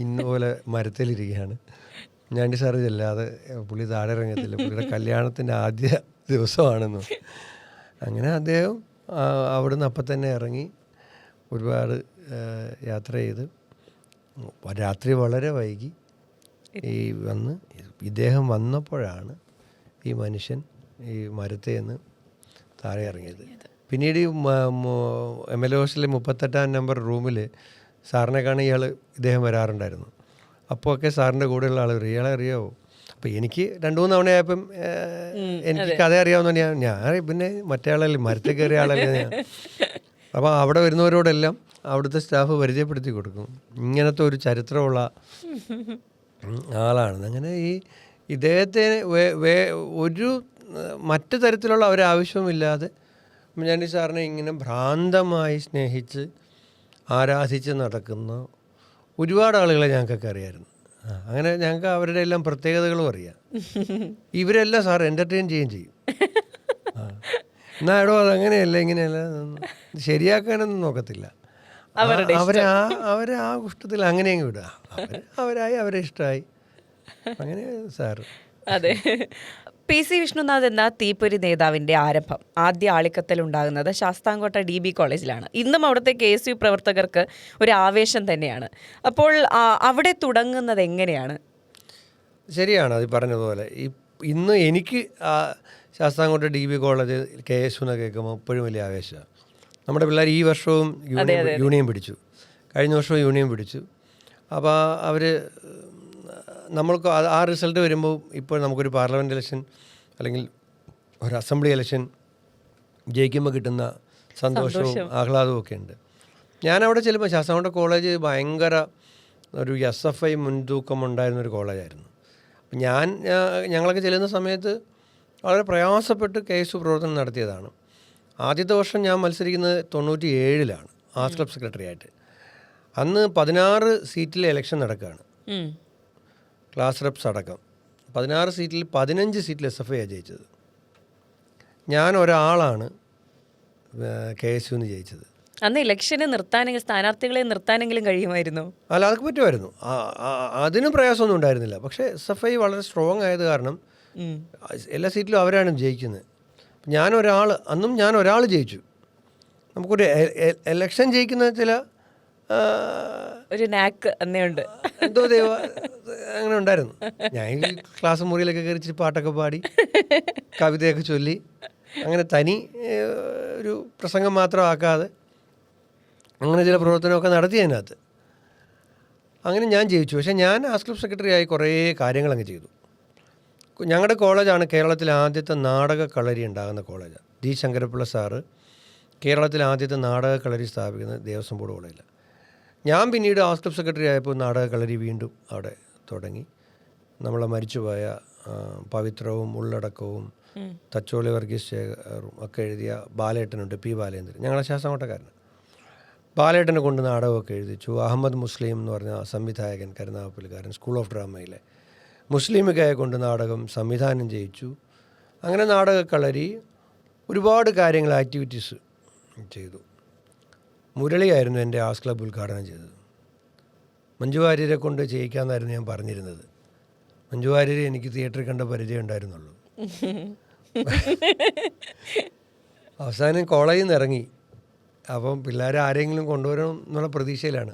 ഇന്നപോലെ മരത്തിലിരിക്കുകയാണ്, ഉമ്മൻചാണ്ടി സാറ് ചെല്ലാതെ പുള്ളി താഴെ ഇറങ്ങത്തില്ല, പുള്ളിയുടെ കല്യാണത്തിൻ്റെ ആദ്യ ദിവസമാണെന്ന്. അങ്ങനെ അദ്ദേഹം അവിടുന്ന് അപ്പം തന്നെ ഇറങ്ങി ഒരുപാട് യാത്ര ചെയ്ത് രാത്രി വളരെ വൈകി ഇദ്ദേഹം വന്നപ്പോഴാണ് ഈ മനുഷ്യൻ ഈ മരത്തിൽ നിന്ന് താഴെ ഇറങ്ങിയത്. പിന്നീട് MLA ഹോസ്റ്റലിലെ 38-ാം നമ്പർ റൂമിൽ സാറിനെ കാണാൻ ഇദ്ദേഹം വരാറുണ്ടായിരുന്നു. അപ്പോൾ ഒക്കെ സാറിൻ്റെ കൂടെയുള്ള ആൾ ഇയാളെ അറിയാവോ? അപ്പോൾ എനിക്ക് 2-3 തവണയായപ്പം എനിക്ക് കഥ അറിയാവുന്ന ഞാൻ പിന്നെ മറ്റേ ആളല്ലേ, മരത്തിൽ കയറിയ ആളല്ലേ ഞാൻ. അപ്പോൾ അവിടെ വരുന്നവരോടെല്ലാം അവിടുത്തെ സ്റ്റാഫ് പരിചയപ്പെടുത്തി കൊടുക്കും. ഇങ്ങനത്തെ ഒരു ചരിത്രമുള്ള ആളാണ്. അങ്ങനെ ഇദ്ദേഹത്തെ ഒരു മറ്റു തരത്തിലുള്ള ഒരാവശ്യവുമില്ലാതെ ഉമ്മൻചാണ്ടി സാറിനെ ഇങ്ങനെ ഭ്രാന്തമായി സ്നേഹിച്ച് ആരാധിച്ച് നടക്കുന്ന ഒരുപാട് ആളുകളെ ഞങ്ങൾക്കൊക്കെ അറിയാമായിരുന്നു. അങ്ങനെ ഞങ്ങൾക്ക് അവരുടെ എല്ലാം പ്രത്യേകതകളും അറിയാം. ഇവരെല്ലാം സാർ എൻ്റർടൈൻ ചെയ്യും. എന്നാടോ അതങ്ങനെയല്ല ഇങ്ങനെയല്ല ശരിയാക്കാനൊന്നും നോക്കത്തില്ല. അവരെ ആ കുഷ്ടത്തിൽ അങ്ങനെ അങ്ങ് വിടുക. അവരായി അവരെ ഇഷ്ടമായി അങ്ങനെ സാറ്. അതെ. PC വിഷ്ണുനാഥ് എന്ന തീപ്പൊരി നേതാവിൻ്റെ ആരംഭം, ആദ്യ ആളിക്കത്തൽ ഉണ്ടാകുന്നത് ശാസ്താംകോട്ട DB കോളേജിലാണ്. ഇന്നും അവിടുത്തെ KSU പ്രവർത്തകർക്ക് ഒരു ആവേശം തന്നെയാണ്. അപ്പോൾ അവിടെ തുടങ്ങുന്നത് എങ്ങനെയാണ്? ശരിയാണ് അത് പറഞ്ഞതുപോലെ. ഇന്ന് എനിക്ക് ശാസ്താംകോട്ട DB കോളേജ് KSU എന്ന് കേൾക്കുമ്പോൾ എപ്പോഴും വലിയ ആവേശമാണ്. നമ്മുടെ പിള്ളേർ ഈ വർഷവും യൂണിയൻ പിടിച്ചു, കഴിഞ്ഞ വർഷവും യൂണിയൻ പിടിച്ചു. അപ്പോൾ അവർ നമ്മൾക്ക് ആ റിസൾട്ട് വരുമ്പോൾ ഇപ്പോൾ നമുക്കൊരു പാർലമെൻറ്റ് ഇലക്ഷൻ അല്ലെങ്കിൽ ഒരു അസംബ്ലി ഇലക്ഷൻ ജയിക്കുമ്പോൾ കിട്ടുന്ന സന്തോഷവും ആഹ്ലാദവും ഒക്കെ ഉണ്ട്. ഞാനവിടെ ചെല്ലുമ്പോൾ ശാസ്താംകോട്ട കോളേജ് ഭയങ്കര ഒരു SFI മുൻതൂക്കം ഉണ്ടായിരുന്നൊരു കോളേജായിരുന്നു. ഞങ്ങളൊക്കെ ചെല്ലുന്ന സമയത്ത് വളരെ പ്രയാസപ്പെട്ട് KSU പ്രവർത്തനം നടത്തിയതാണ്. ആദ്യത്തെ വർഷം ഞാൻ മത്സരിക്കുന്നത് 97-ലാണ് ആർട്സ് ക്ലബ് സെക്രട്ടറി ആയിട്ട്. അന്ന് 16 സീറ്റിൽ ഇലക്ഷൻ നടക്കുകയാണ്, ക്ലാസ് റെപ്സ് അടക്കം. 16 സീറ്റിൽ 15 സീറ്റിൽ SFI ജയിച്ചത്. ഞാൻ ഒരാളാണ് KSU ജയിച്ചത്. അന്ന് ഇലക്ഷന് നിർത്താനെങ്കിൽ സ്ഥാനാർത്ഥികളെ നിർത്താനെങ്കിലും കഴിയുമായിരുന്നു. അല്ല, അതൊക്കെ പറ്റുമായിരുന്നു, അതിനും പ്രയാസമൊന്നും ഉണ്ടായിരുന്നില്ല. പക്ഷേ SFI വളരെ സ്ട്രോങ് ആയത് കാരണം എല്ലാ സീറ്റിലും അവരാണ് ജയിക്കുന്നത്. അന്നും ഞാൻ ഒരാൾ ജയിച്ചു. നമുക്കൊരു എലക്ഷൻ ജയിക്കുന്ന ചില ഒരു നാക്ക് അന്നേയുണ്ട്, എന്തോ അങ്ങനെ ഉണ്ടായിരുന്നു. ഞാൻ ഈ ക്ലാസ് മുറിയിലൊക്കെ കയറി പാട്ടൊക്കെ പാടി കവിതയൊക്കെ ചൊല്ലി അങ്ങനെ തനി ഒരു പ്രസംഗം മാത്രമാക്കാതെ അങ്ങനെ ചില പ്രവർത്തനമൊക്കെ നടത്തി അതിനകത്ത്. അങ്ങനെ ഞാൻ ജയിച്ചു. പക്ഷേ ഞാൻ ആർട്സ് ക്ലബ് സെക്രട്ടറി ആയി കുറേ കാര്യങ്ങളങ്ങ് ചെയ്തു. ഞങ്ങളുടെ കോളേജാണ് കേരളത്തിലെ ആദ്യത്തെ നാടക കളരി ഉണ്ടാകുന്ന കോളേജാണ്. ഡി ശങ്കരപ്പിള്ള സാറ് കേരളത്തിലെ ആദ്യത്തെ നാടക കളരി സ്ഥാപിക്കുന്നത് ദേവസ്വം ബോർഡ് കോളേജിലാണ്. ഞാൻ പിന്നീട് ആർട്സ് ക്ലബ് സെക്രട്ടറി ആയപ്പോൾ നാടക കളരി വീണ്ടും അവിടെ തുടങ്ങി. നമ്മളെ മരിച്ചുപോയ പവിത്രവും ഉള്ളടക്കവും തച്ചോളി വർഗീസ് ശേഖറും ഒക്കെ എഴുതിയ ബാലേട്ടനുണ്ട്, പി ബാലേന്ദ്രൻ, ഞങ്ങളെ ശാസ്താംകോട്ടക്കാരനാണ്. ബാലേട്ടനെ കൊണ്ട് നാടകമൊക്കെ എഴുതിച്ചു. അഹമ്മദ് മുസ്ലിം എന്ന് പറഞ്ഞ സംവിധായകൻ, കരുനാഗപ്പള്ളിക്കാരൻ, സ്കൂൾ ഓഫ് ഡ്രാമയിലെ മുസ്ലിമിക്കയെ കൊണ്ട് നാടകം സംവിധാനം ചെയ്യിച്ചു. അങ്ങനെ നാടക കളരി ഒരുപാട് കാര്യങ്ങൾ, ആക്ടിവിറ്റീസ് ചെയ്തു. മുരളിയായിരുന്നു എൻ്റെ ആർട്സ് ക്ലബ്ബ് ഉദ്ഘാടനം ചെയ്തത്. മഞ്ജു വാര്യരെ കൊണ്ട് ചെയ്യിക്കാമെന്നായിരുന്നു ഞാൻ പറഞ്ഞിരുന്നത്. മഞ്ജു വാര്യരെ എനിക്ക് തിയേറ്ററിൽ കണ്ട പരിചയം ഉണ്ടായിരുന്നുള്ളൂ. അവസാനം കോളേജിൽ നിന്ന് ഇറങ്ങി. അപ്പം പിള്ളേരെ ആരെങ്കിലും കൊണ്ടുവരണം എന്നുള്ള പ്രതീക്ഷയിലാണ്.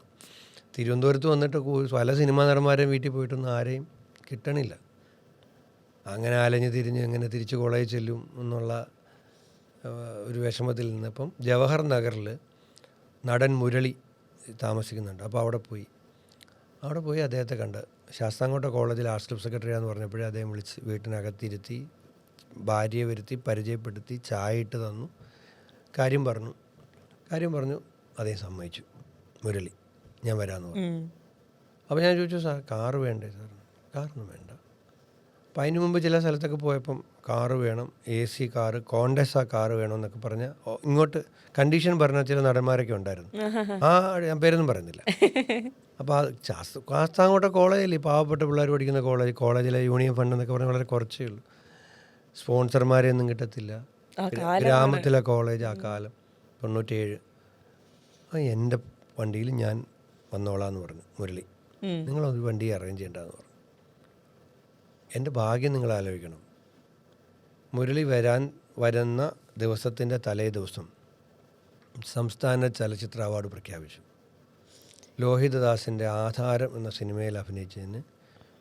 തിരുവനന്തപുരത്ത് വന്നിട്ട് പല സിനിമാ നടന്മാരെയും വീട്ടിൽ പോയിട്ടൊന്നും ആരെയും കിട്ടണില്ല. അങ്ങനെ അലഞ്ഞ് തിരിഞ്ഞ് എങ്ങനെ തിരിച്ച് കോളേജിൽ ചെല്ലും എന്നുള്ള ഒരു വിഷമത്തിൽ നിന്നപ്പം ജവഹർ നഗറിൽ നടൻ മുരളി താമസിക്കുന്നുണ്ട്. അപ്പോൾ അവിടെ പോയി അദ്ദേഹത്തെ കണ്ട്. ശാസ്താംകോട്ട കോളേജിൽ ആർട്സ് ക്ലബ് സെക്രട്ടറിയാന്ന് പറഞ്ഞപ്പോഴേ അദ്ദേഹം വിളിച്ച് വീട്ടിനകത്തിരുത്തി, ഭാര്യയെ വരുത്തി പരിചയപ്പെടുത്തി, ചായ ഇട്ട് തന്നു, കാര്യം പറഞ്ഞു. അദ്ദേഹം സമ്മതിച്ചു. മുരളി ഞാൻ വരാമെന്ന് പറഞ്ഞു. അപ്പോൾ ഞാൻ ചോദിച്ചു, സാർ കാറ് വേണ്ടേ? സാർ കാറൊന്നും വേണ്ട. അപ്പം അതിന് മുമ്പ് ചില സ്ഥലത്തൊക്കെ പോയപ്പം കാറ് വേണം, AC കാറ്, കോണ്ടസ കാറ് വേണമെന്നൊക്കെ പറഞ്ഞ് ഇങ്ങോട്ട് കണ്ടീഷൻ പറഞ്ഞ ചില നടന്മാരൊക്കെ ഉണ്ടായിരുന്നു. ഞാൻ പേരൊന്നും പറയുന്നില്ല. അപ്പോൾ ശാസ്താംകോട്ട കോളേജിൽ പാവപ്പെട്ട പിള്ളേർ പഠിക്കുന്ന കോളേജിലെ യൂണിയൻ ഫണ്ട് എന്നൊക്കെ പറഞ്ഞാൽ വളരെ കുറച്ചേ ഉള്ളൂ. സ്പോൺസർമാരെയൊന്നും കിട്ടത്തില്ല. ഗ്രാമത്തിലെ കോളേജ് ആ കാലം 97. എൻ്റെ വണ്ടിയിൽ ഞാൻ വന്നോളാന്ന് പറഞ്ഞു മുരളി. നിങ്ങളൊരു വണ്ടി അറേഞ്ച് ചെയ്യേണ്ടതെന്ന് പറഞ്ഞു. എൻ്റെ ഭാഗ്യം നിങ്ങൾ ആലോചിക്കണം. മുരളി വരുന്ന ദിവസത്തിൻ്റെ തലേ ദിവസം സംസ്ഥാന ചലച്ചിത്ര അവാർഡ് പ്രഖ്യാപിച്ചു. ലോഹിതദാസിൻ്റെ ആധാരം എന്ന സിനിമയിൽ അഭിനയിച്ചതിന്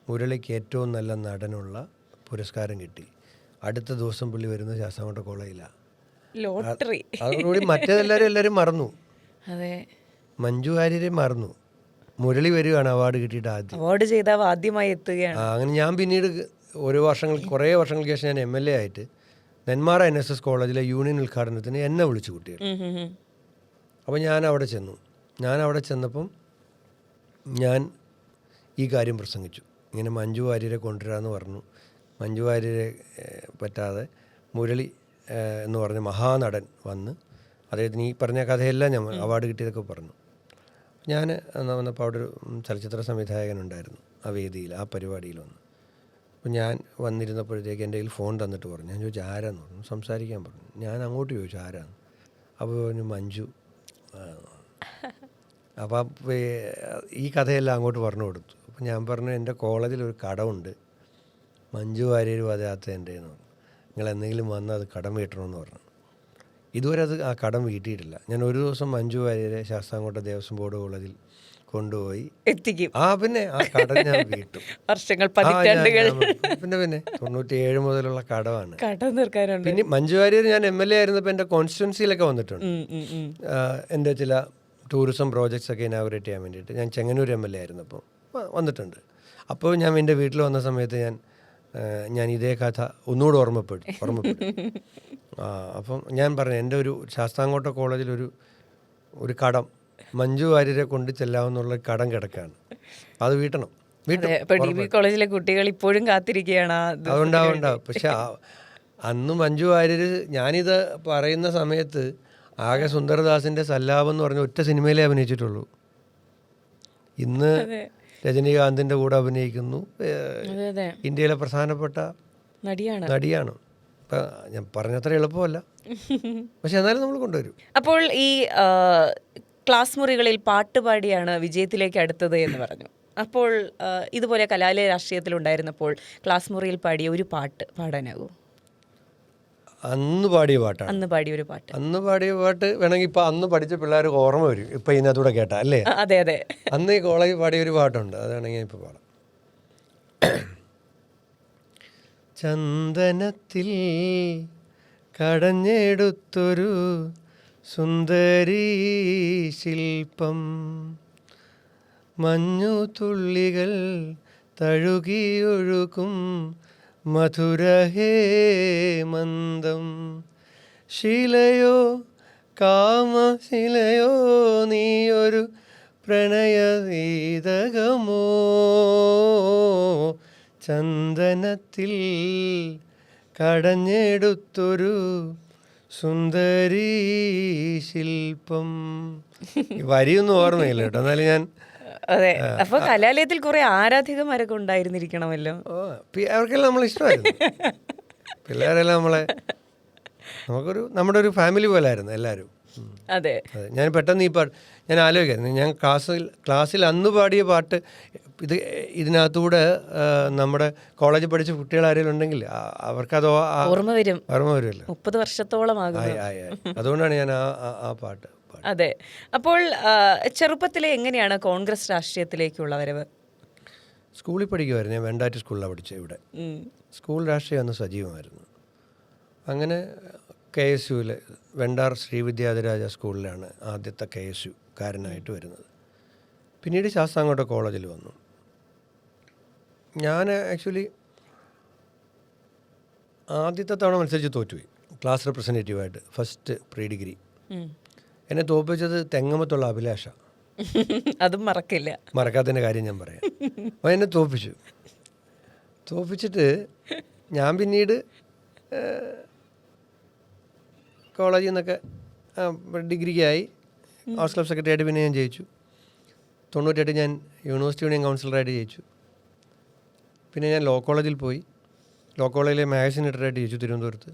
മുരളിക്ക് ഏറ്റവും നല്ല നടനുള്ള പുരസ്കാരം കിട്ടി. അടുത്ത ദിവസം പുള്ളി വരുന്ന ശാസ്താംകോട്ട കോളേജിലാണ്. ലോട്ടറി. അതോടുകൂടി മറ്റേതെല്ലാവരും മറന്നു. അതെ, മഞ്ജു വാര്യരെ മറന്നു. മുരളി വരികയാണ് അവാർഡ് കിട്ടിയിട്ട് അവാർഡ് ചെയ്താൽ ആദ്യമായി എത്തുകയാണ്. അങ്ങനെ ഞാൻ പിന്നീട് കുറേ വർഷങ്ങൾക്ക് ശേഷം ഞാൻ MLA ആയിട്ട് നെന്മാറ NSS കോളേജിലെ യൂണിയൻ ഉദ്ഘാടനത്തിന് എന്നെ വിളിച്ചു കുട്ടികൾ. അപ്പോൾ ഞാൻ അവിടെ ചെന്നപ്പം ഞാൻ ഈ കാര്യം പ്രസംഗിച്ചു. ഇങ്ങനെ മഞ്ജു വാര്യരെ കൊണ്ടുവരാമെന്ന് പറഞ്ഞു. മഞ്ജു വാര്യരെ പറ്റാതെ മുരളി എന്ന് പറഞ്ഞ മഹാനടൻ വന്ന് അദ്ദേഹത്തിന് ഈ പറഞ്ഞ കഥയെല്ലാം ഞാൻ അവാർഡ് കിട്ടിയതൊക്കെ പറഞ്ഞു. ഞാൻ വന്നപ്പോൾ അവിടെ ഒരു ചലച്ചിത്ര സംവിധായകനുണ്ടായിരുന്നു ആ വേദിയിൽ, ആ പരിപാടിയിൽ വന്ന്. അപ്പോൾ ഞാൻ വന്നിരുന്നപ്പോഴത്തേക്ക് എൻ്റെ കയ്യിൽ ഫോൺ തന്നിട്ട് പറഞ്ഞു. ഞാൻ ചോദിച്ചു ആരാന്ന് പറഞ്ഞു. സംസാരിക്കാൻ പറഞ്ഞു. ഞാൻ അങ്ങോട്ട് ചോദിച്ചു ആരാന്ന്. അപ്പോൾ പറഞ്ഞു മഞ്ജു. അപ്പം ഈ കഥയെല്ലാം അങ്ങോട്ട് പറഞ്ഞു കൊടുത്തു. അപ്പം ഞാൻ പറഞ്ഞു എൻ്റെ കോളേജിലൊരു കടമുണ്ട്, മഞ്ജു വാര്യർ വരാത്തതിൻ്റെ എന്ന് പറഞ്ഞു. നിങ്ങൾ എന്തെങ്കിലും വന്ന് അത് കടം വീട്ടണമെന്ന് പറഞ്ഞു. ഇതുവരെ ആ കടം വീട്ടിയിട്ടില്ല. ഞാൻ ഒരു ദിവസം മഞ്ജു വാര്യരെ ശാസ്താംകോട്ട ദേവസ്വം ബോർഡ് കോളേജിൽ കൊണ്ടുപോയി എത്തിക്കും. പിന്നെ ആ കടം ഞാൻ വീട്ടും. വർഷങ്ങൾ, പതിറ്റാണ്ടുകൾ. പിന്നെ 97 മുതലുള്ള കടമാണ്. കടം തീർക്കാനുണ്ട്. പിന്നെ മഞ്ജു വാര്യർ ഞാൻ MLA ആയിരുന്നപ്പോൾ എൻ്റെ കോൺസ്റ്റിറ്റ്യുവൻസിയിലൊക്കെ വന്നിട്ടുണ്ട്. എൻ്റെ ചില ടൂറിസം പ്രോജക്ട്സ് ഒക്കെ ഇനാഗുറേറ്റ് ചെയ്യാൻ വേണ്ടിയിട്ട്. ഞാൻ ചെങ്ങന്നൂർ MLA ആയിരുന്നപ്പോൾ വന്നിട്ടുണ്ട്. അപ്പോൾ ഞാൻ എൻ്റെ വീട്ടിൽ വന്ന സമയത്ത് ഞാൻ ഇതേ കഥ ഒന്നുകൂടെ ഓർമ്മപ്പെട്ടു. അപ്പം ഞാൻ പറഞ്ഞു എൻ്റെ ഒരു ശാസ്താംകോട്ട കോളേജിൽ ഒരു കടം മഞ്ജു വാര്യരെ കൊണ്ട് ചെല്ലാവുന്നുള്ള കടം കിടക്കാണ്, അത് വീട്ടണം. കോളേജിലെ കുട്ടികൾ ഇപ്പോഴും കാത്തിരിക്കുകയാണ്. അതുണ്ടാവും. പക്ഷെ അന്ന് മഞ്ജു വാര്യർ ഞാനിത് പറയുന്ന സമയത്ത് ആകെ സുന്ദർദാസിൻ്റെ സല്ലാപം എന്ന് പറഞ്ഞ ഒറ്റ സിനിമയിലേ അഭിനയിച്ചിട്ടുള്ളൂ. ഇന്ന് രജനീകാന്തിൻ്റെ കൂടെ അഭിനയിക്കുന്നു. ഇന്ത്യയിലെ പ്രധാനപ്പെട്ട നടിയാണ്. ഇപ്പം ഞാൻ പറഞ്ഞത്ര എളുപ്പമല്ല, പക്ഷെ എന്നാലും നമ്മൾ കൊണ്ടുവരും. അപ്പോൾ ഈ ക്ലാസ് മുറികളിൽ പാട്ടുപാടിയാണ് വിജയത്തിലേക്ക് അടുത്തത് എന്ന് പറഞ്ഞു. അപ്പോൾ ഇതുപോലെ കലാലയ രാഷ്ട്രീയത്തിലുണ്ടായിരുന്നപ്പോൾ ക്ലാസ് മുറിയിൽ പാടിയ ഒരു പാട്ട് പാടാനാകുമോ? അന്ന് പാടിയ പാട്ടാണ്. അന്ന് പാടിയ പാട്ട് വേണമെങ്കിൽ ഇപ്പം അന്ന് പഠിച്ച പിള്ളേർക്ക് ഓർമ്മ വരും ഇപ്പം ഇതിനകത്തൂടെ കേട്ടാ അല്ലേ? അതെ. അന്ന് ഈ കോളേജിൽ പാടിയ ഒരു പാട്ടുണ്ട്, അതാണെങ്കിൽ ഇപ്പം പാടാം. ചന്ദനത്തിൽ കടഞ്ഞെടുത്തൊരു സുന്ദരീ ശില്പം, മഞ്ഞു തുള്ളികൾ തഴുകിയൊഴുകും മധുരഹേമന്തം, ശിലയോ കാമശിലയോ നീയൊരു പ്രണയഗീതകമോ, ചന്ദനത്തിൽ കടഞ്ഞെടുത്തൊരു സുന്ദരീ ശില്പം. വരിയൊന്നും ഓർമ്മയില്ല കേട്ടോ, എന്നാലും ഞാൻ അതെ. അപ്പൊ കലാലയത്തിൽ കുറെ ആരാധികമാരൊക്കെ ഉണ്ടായിരുന്നിരിക്കണമല്ലോ. അവർക്കെല്ലാം നമ്മളെ ഇഷ്ടമായിരുന്നു. പിള്ളേരെല്ലാം നമ്മുടെ ഒരു ഫാമിലി പോലെ ആയിരുന്നു എല്ലാവരും. അതെ. അതെ, ഞാൻ പെട്ടെന്ന് ഈ പാട്ട് ഞാൻ ആലോചിക്കായിരുന്നു. ഞാൻ ക്ലാസ്സിൽ അന്ന് പാടിയ പാട്ട് ഇതിനകത്തൂടെ നമ്മുടെ കോളേജിൽ പഠിച്ച കുട്ടികൾ ആരെങ്കിലും ഉണ്ടെങ്കിൽ അവർക്കത് ഓർമ്മ വരുമല്ലോ. 30 വർഷത്തോളം അതുകൊണ്ടാണ് ഞാൻ ആ പാട്ട്. അതെ. അപ്പോൾ ചെറുപ്പത്തിലെ എങ്ങനെയാണ് കോൺഗ്രസ് രാഷ്ട്രീയത്തിലേക്കുള്ള വരവ്? സ്കൂളിൽ പഠിക്കുമായിരുന്നു. ഞാൻ വെണ്ടാറ്റ് സ്കൂളിലാണ് പഠിച്ചത്. ഇവിടെ സ്കൂൾ രാഷ്ട്രീയം അന്ന് സജീവമായിരുന്നു. അങ്ങനെ KSUവിൽ വെണ്ടാർ ശ്രീവിദ്യാധിരാജ സ്കൂളിലാണ് ആദ്യത്തെ KSU കാരനായിട്ട് വരുന്നത്. പിന്നീട് ശാസ്താംകോട്ട കോളേജിൽ വന്നു. ഞാൻ ആക്ച്വലി ആദ്യത്തെ തവണ മത്സരിച്ച് തോറ്റുപോയി ക്ലാസ് റെപ്രസെൻറ്റേറ്റീവായിട്ട്, ഫസ്റ്റ് പ്രീ ഡിഗ്രി. എന്നെ തോൽപ്പിച്ചത് തെങ്ങമത്തുള്ള അഭിലാഷ. അതും മറക്കാത്തതിൻ്റെ കാര്യം ഞാൻ പറയാം. അപ്പോൾ എന്നെ തോൽപ്പിച്ചിട്ട് ഞാൻ പിന്നീട് കോളേജിൽ നിന്നൊക്കെ ഡിഗ്രിക്കായി. ഹൗസ് ക്ലബ് സെക്രട്ടറിയായിട്ട് പിന്നെ ഞാൻ ജയിച്ചു. 98 ഞാൻ യൂണിവേഴ്സിറ്റി യൂണിയൻ കൗൺസിലറായിട്ട് ജയിച്ചു. പിന്നെ ഞാൻ ലോ കോളേജിൽ പോയി. ലോ കോളേജിലെ മാഗസിൻ എഡിറ്ററായിട്ട് ജയിച്ചു തിരുവനന്തപുരത്ത്.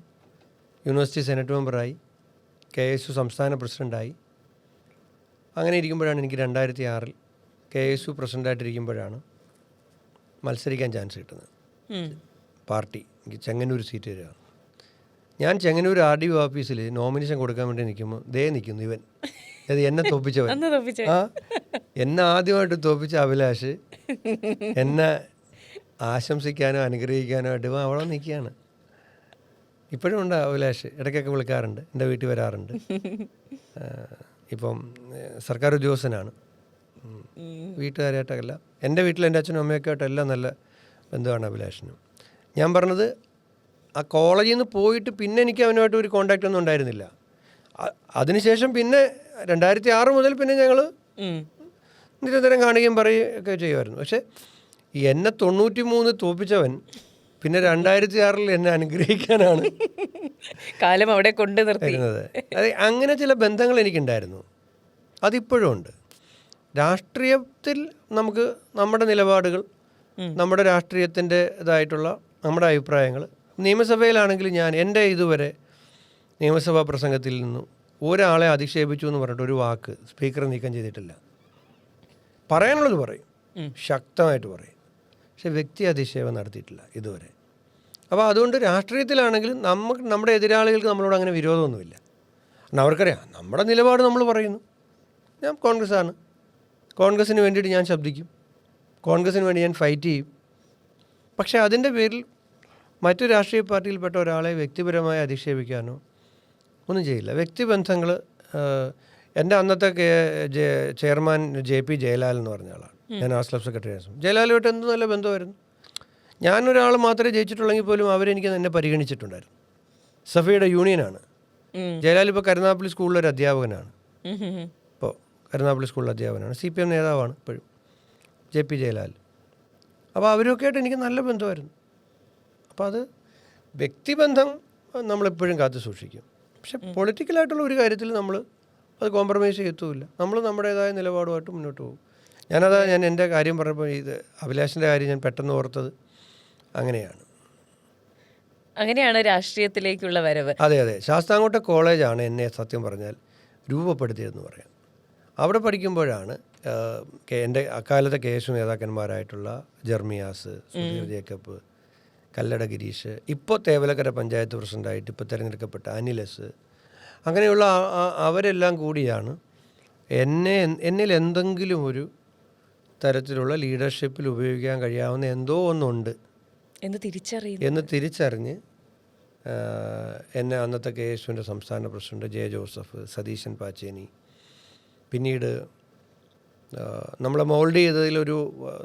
University senate മെമ്പറായി. KSU സംസ്ഥാന പ്രസിഡൻ്റായി. അങ്ങനെ ഇരിക്കുമ്പോഴാണ് എനിക്ക് 2006 KSU പ്രസിഡൻ്റായിട്ടിരിക്കുമ്പോഴാണ് മത്സരിക്കാൻ ചാൻസ് കിട്ടുന്നത്. പാർട്ടി എനിക്ക് ചെങ്ങന്നൂർ സീറ്റ് തരികയാണ്. ഞാൻ ചെങ്ങന്നൂർ RDO ഓഫീസിൽ നോമിനേഷൻ കൊടുക്കാൻ വേണ്ടി നിൽക്കുമ്പോൾ നിൽക്കുന്നു ഇവൻ, അത് എന്നെ തോൽപ്പിച്ചവൻ. എന്നെ ആദ്യമായിട്ട് തോൽപ്പിച്ച അഭിലാഷ് എന്നെ ആശംസിക്കാനോ അനുഗ്രഹിക്കാനോ ആയിട്ട് അവിടെ നിൽക്കുകയാണ്. ഇപ്പോഴും ഉണ്ട് അഭിലാഷ്, ഇടയ്ക്കൊക്കെ വിളിക്കാറുണ്ട്, എൻ്റെ വീട്ടിൽ വരാറുണ്ട്. ഇപ്പം സർക്കാർ ഉദ്യോഗസ്ഥനാണ്. വീട്ടുകാരായിട്ടല്ല, എൻ്റെ വീട്ടിൽ എൻ്റെ അച്ഛനും അമ്മയൊക്കെ ആയിട്ടെല്ലാം നല്ല ബന്ധമാണ് അഭിലാഷിനും. ഞാൻ പറഞ്ഞത് ആ കോളേജിൽ നിന്ന് പോയിട്ട് പിന്നെ എനിക്ക് അവനുമായിട്ട് ഒരു കോണ്ടാക്റ്റ് ഒന്നും ഉണ്ടായിരുന്നില്ല. അതിനുശേഷം പിന്നെ 2006 മുതൽ പിന്നെ ഞങ്ങൾ നിരന്തരം കാണുകയും പറയുകയൊക്കെ ചെയ്യുമായിരുന്നു. പക്ഷേ എന്നെ 93 തോൽപ്പിച്ചവൻ പിന്നെ 2006 എന്നെ അനുഗ്രഹിക്കാനാണ് കാലം അവിടെ കൊണ്ടു നിർത്തുന്നത്. അതെ, അങ്ങനെ ചില ബന്ധങ്ങൾ എനിക്കുണ്ടായിരുന്നു. അതിപ്പോഴും ഉണ്ട്. രാഷ്ട്രീയത്തിൽ നമുക്ക് നമ്മുടെ നിലപാടുകൾ, നമ്മുടെ രാഷ്ട്രീയത്തിൻ്റെതായിട്ടുള്ള നമ്മുടെ അഭിപ്രായങ്ങൾ, നിയമസഭയിലാണെങ്കിൽ ഞാൻ എൻ്റെ ഇതുവരെ നിയമസഭാ പ്രസംഗത്തിൽ നിന്നും ഒരാളെ അധിക്ഷേപിച്ചു എന്ന് പറഞ്ഞിട്ട് ഒരു വാക്ക് സ്പീക്കർ നീക്കം ചെയ്തിട്ടില്ല. പറയാനുള്ളത് പറയും, ശക്തമായിട്ട് പറയും. പക്ഷെ വ്യക്തി അധിക്ഷേപം നടത്തിയിട്ടില്ല ഇതുവരെ. അപ്പോൾ അതുകൊണ്ട് രാഷ്ട്രീയത്തിലാണെങ്കിലും നമ്മുടെ എതിരാളികൾക്ക് നമ്മളോട് അങ്ങനെ വിരോധമൊന്നുമില്ല. കാരണം അവർക്കറിയാം നമ്മുടെ നിലപാട് നമ്മൾ പറയുന്നു. ഞാൻ കോൺഗ്രസ്സാണ്, കോൺഗ്രസ്സിന് വേണ്ടിയിട്ട് ഞാൻ ശബ്ദിക്കും, കോൺഗ്രസ്സിന് വേണ്ടി ഞാൻ ഫൈറ്റ് ചെയ്യും. പക്ഷേ അതിൻ്റെ പേരിൽ മറ്റു രാഷ്ട്രീയ പാർട്ടിയിൽപ്പെട്ട ഒരാളെ വ്യക്തിപരമായി അധിക്ഷേപിക്കാനോ ഒന്നും ചെയ്യില്ല. വ്യക്തിബന്ധങ്ങൾ എൻ്റെ അന്നത്തെ ചെയർമാൻ JP ജയലാൽ എന്ന് പറഞ്ഞ ആളാണ്. ഞാൻ ഹൗസ് ക്ലബ് സെക്രട്ടറി ആയിരുന്നു. ജയലാലുമായിട്ട് എന്ത് നല്ല ബന്ധമായിരുന്നു. ഞാനൊരാൾ മാത്രമേ ജയിച്ചിട്ടുള്ളെങ്കിൽ പോലും അവരെനിക്ക് എന്നെ പരിഗണിച്ചിട്ടുണ്ടായിരുന്നു. സഫയുടെ യൂണിയനാണ്. ജയലാൽ ഇപ്പോൾ കരുനാഗപ്പള്ളി സ്കൂളിലൊരു അധ്യാപകനാണ്. ഇപ്പോൾ കരുനാഗപ്പള്ളി സ്കൂളിലെ അധ്യാപകനാണ്. CPM നേതാവാണ് ഇപ്പോഴും JP ജയലാൽ. അപ്പോൾ അവരൊക്കെ ആയിട്ട് എനിക്ക് നല്ല ബന്ധമായിരുന്നു. അപ്പോൾ അത് വ്യക്തിബന്ധം നമ്മളെപ്പോഴും കാത്തു സൂക്ഷിക്കും. പക്ഷെ പൊളിറ്റിക്കലായിട്ടുള്ള ഒരു കാര്യത്തിൽ നമ്മൾ അത് കോംപ്രമൈസ് ചെയ്യത്തുമില്ല. നമ്മൾ നമ്മുടേതായ നിലപാടുമായിട്ട് മുന്നോട്ട് പോകും. ഞാൻ എൻ്റെ കാര്യം പറഞ്ഞപ്പോൾ ഇത് അഭിലാഷിൻ്റെ കാര്യം ഞാൻ പെട്ടെന്ന് ഓർത്തത് അങ്ങനെയാണ് രാഷ്ട്രീയത്തിലേക്കുള്ള വരവ്. അതെ, ശാസ്താംകോട്ട കോളേജാണ് എന്നെ സത്യം പറഞ്ഞാൽ രൂപപ്പെടുത്തിയതെന്ന് പറയാം. അവിടെ പഠിക്കുമ്പോഴാണ് എൻ്റെ അക്കാലത്തെ KSU നേതാക്കന്മാരായിട്ടുള്ള ജെർമിയാസ്, സുധീർ ജേക്കബ്, കല്ലട ഗിരീഷ്, ഇപ്പോൾ തേവലക്കര പഞ്ചായത്ത് പ്രസിഡൻ്റായിട്ട് ഇപ്പോൾ തിരഞ്ഞെടുക്കപ്പെട്ട അനിലസ്, അങ്ങനെയുള്ള അവരെല്ലാം കൂടിയാണ് എന്നിൽ എന്തെങ്കിലും ഒരു തരത്തിലുള്ള ലീഡർഷിപ്പിൽ ഉപയോഗിക്കാൻ കഴിയാവുന്ന എന്തോ ഒന്നുണ്ട് എന്ന് തിരിച്ചറിഞ്ഞ് എന്നെ അന്നത്തെ KSUവിൻ്റെ സംസ്ഥാന president J Joseph, Satheesan Pacheni, പിന്നീട് നമ്മളെ മോൾഡ് ചെയ്തതിലൊരു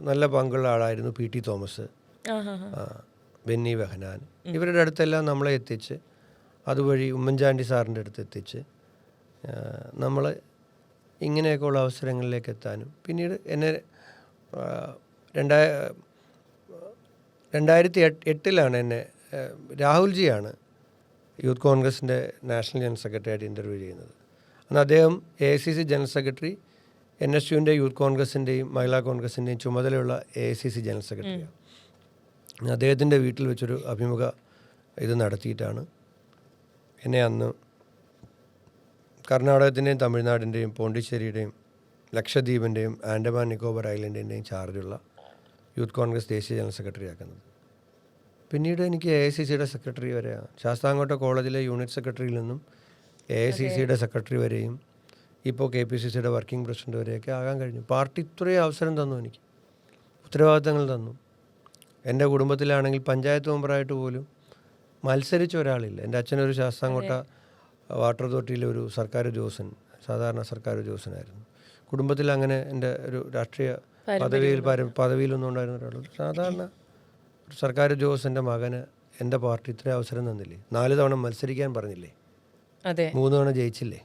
നല്ല പങ്കുള്ള ആളായിരുന്നു PT തോമസ്, ബെന്നി ബെഹനാൻ. ഇവരുടെ അടുത്തെല്ലാം നമ്മളെ എത്തിച്ച്, അതുവഴി ഉമ്മൻചാണ്ടി സാറിൻ്റെ അടുത്ത് എത്തിച്ച് നമ്മൾ ഇങ്ങനെയൊക്കെയുള്ള അവസരങ്ങളിലേക്ക് എത്താനും, പിന്നീട് എന്നെ 2008 എന്നെ രാഹുൽജിയാണ് യൂത്ത് കോൺഗ്രസിൻ്റെ നാഷണൽ ജനറൽ സെക്രട്ടറി ആയിട്ട് ഇൻ്റർവ്യൂ ചെയ്യുന്നത്. അന്ന് അദ്ദേഹം AICC ജനറൽ സെക്രട്ടറി, NSUവിൻ്റെ യൂത്ത് കോൺഗ്രസിൻ്റെയും മഹിളാ കോൺഗ്രസിൻ്റെയും ചുമതലയുള്ള AICC ജനറൽ സെക്രട്ടറിയാണ്. അദ്ദേഹത്തിൻ്റെ വീട്ടിൽ വെച്ചൊരു അഭിമുഖ ഇത് നടത്തിയിട്ടാണ് എന്നെ അന്ന് കർണാടകത്തിൻ്റെയും തമിഴ്നാടിൻ്റെയും പോണ്ടിച്ചേരിയുടെയും ലക്ഷദ്വീപിൻ്റെയും ആൻഡമാൻ നിക്കോബർ ഐലൻഡിൻ്റെയും ചാർജുള്ള യൂത്ത് കോൺഗ്രസ് ദേശീയ ജനറൽ സെക്രട്ടറി ആക്കുന്നത്. പിന്നീട് എനിക്ക് AICCയുടെ സെക്രട്ടറി വരെ, ശാസ്താംകോട്ട കോളേജിലെ യൂണിറ്റ് സെക്രട്ടറിയിൽ നിന്നും AICCയുടെ സെക്രട്ടറി വരെയും ഇപ്പോൾ KPCCയുടെ വർക്കിംഗ് പ്രസിഡന്റ് വരെയൊക്കെ ആകാൻ കഴിഞ്ഞു. പാർട്ടി ഇത്രയും അവസരം തന്നു, എനിക്ക് ഉത്തരവാദിത്തങ്ങൾ തന്നു. എൻ്റെ കുടുംബത്തിലാണെങ്കിൽ പഞ്ചായത്ത് മെമ്പറായിട്ട് പോലും മത്സരിച്ച ഒരാളില്ല. എൻ്റെ അച്ഛനൊരു ശാസ്താംകോട്ട വാട്ടർ അതോറിറ്റിയിലെ ഒരു സർക്കാർ ഉദ്യോഗസ്ഥൻ, സാധാരണ സർക്കാർ ഉദ്യോഗസ്ഥനായിരുന്നു. കുടുംബത്തിൽ അങ്ങനെ എൻ്റെ ഒരു രാഷ്ട്രീയ പദവിയിലൊന്നും ഉണ്ടായിരുന്ന ഒരാൾ, സാധാരണ ഒരു സർക്കാർ ഉദ്യോഗസ്ഥൻ്റെ മകന് എൻ്റെ പാർട്ടി ഇത്രയും അവസരം തന്നില്ലേ? 4 തവണ മത്സരിക്കാൻ പറഞ്ഞില്ലേ? 3 തവണ ജയിച്ചില്ലേ?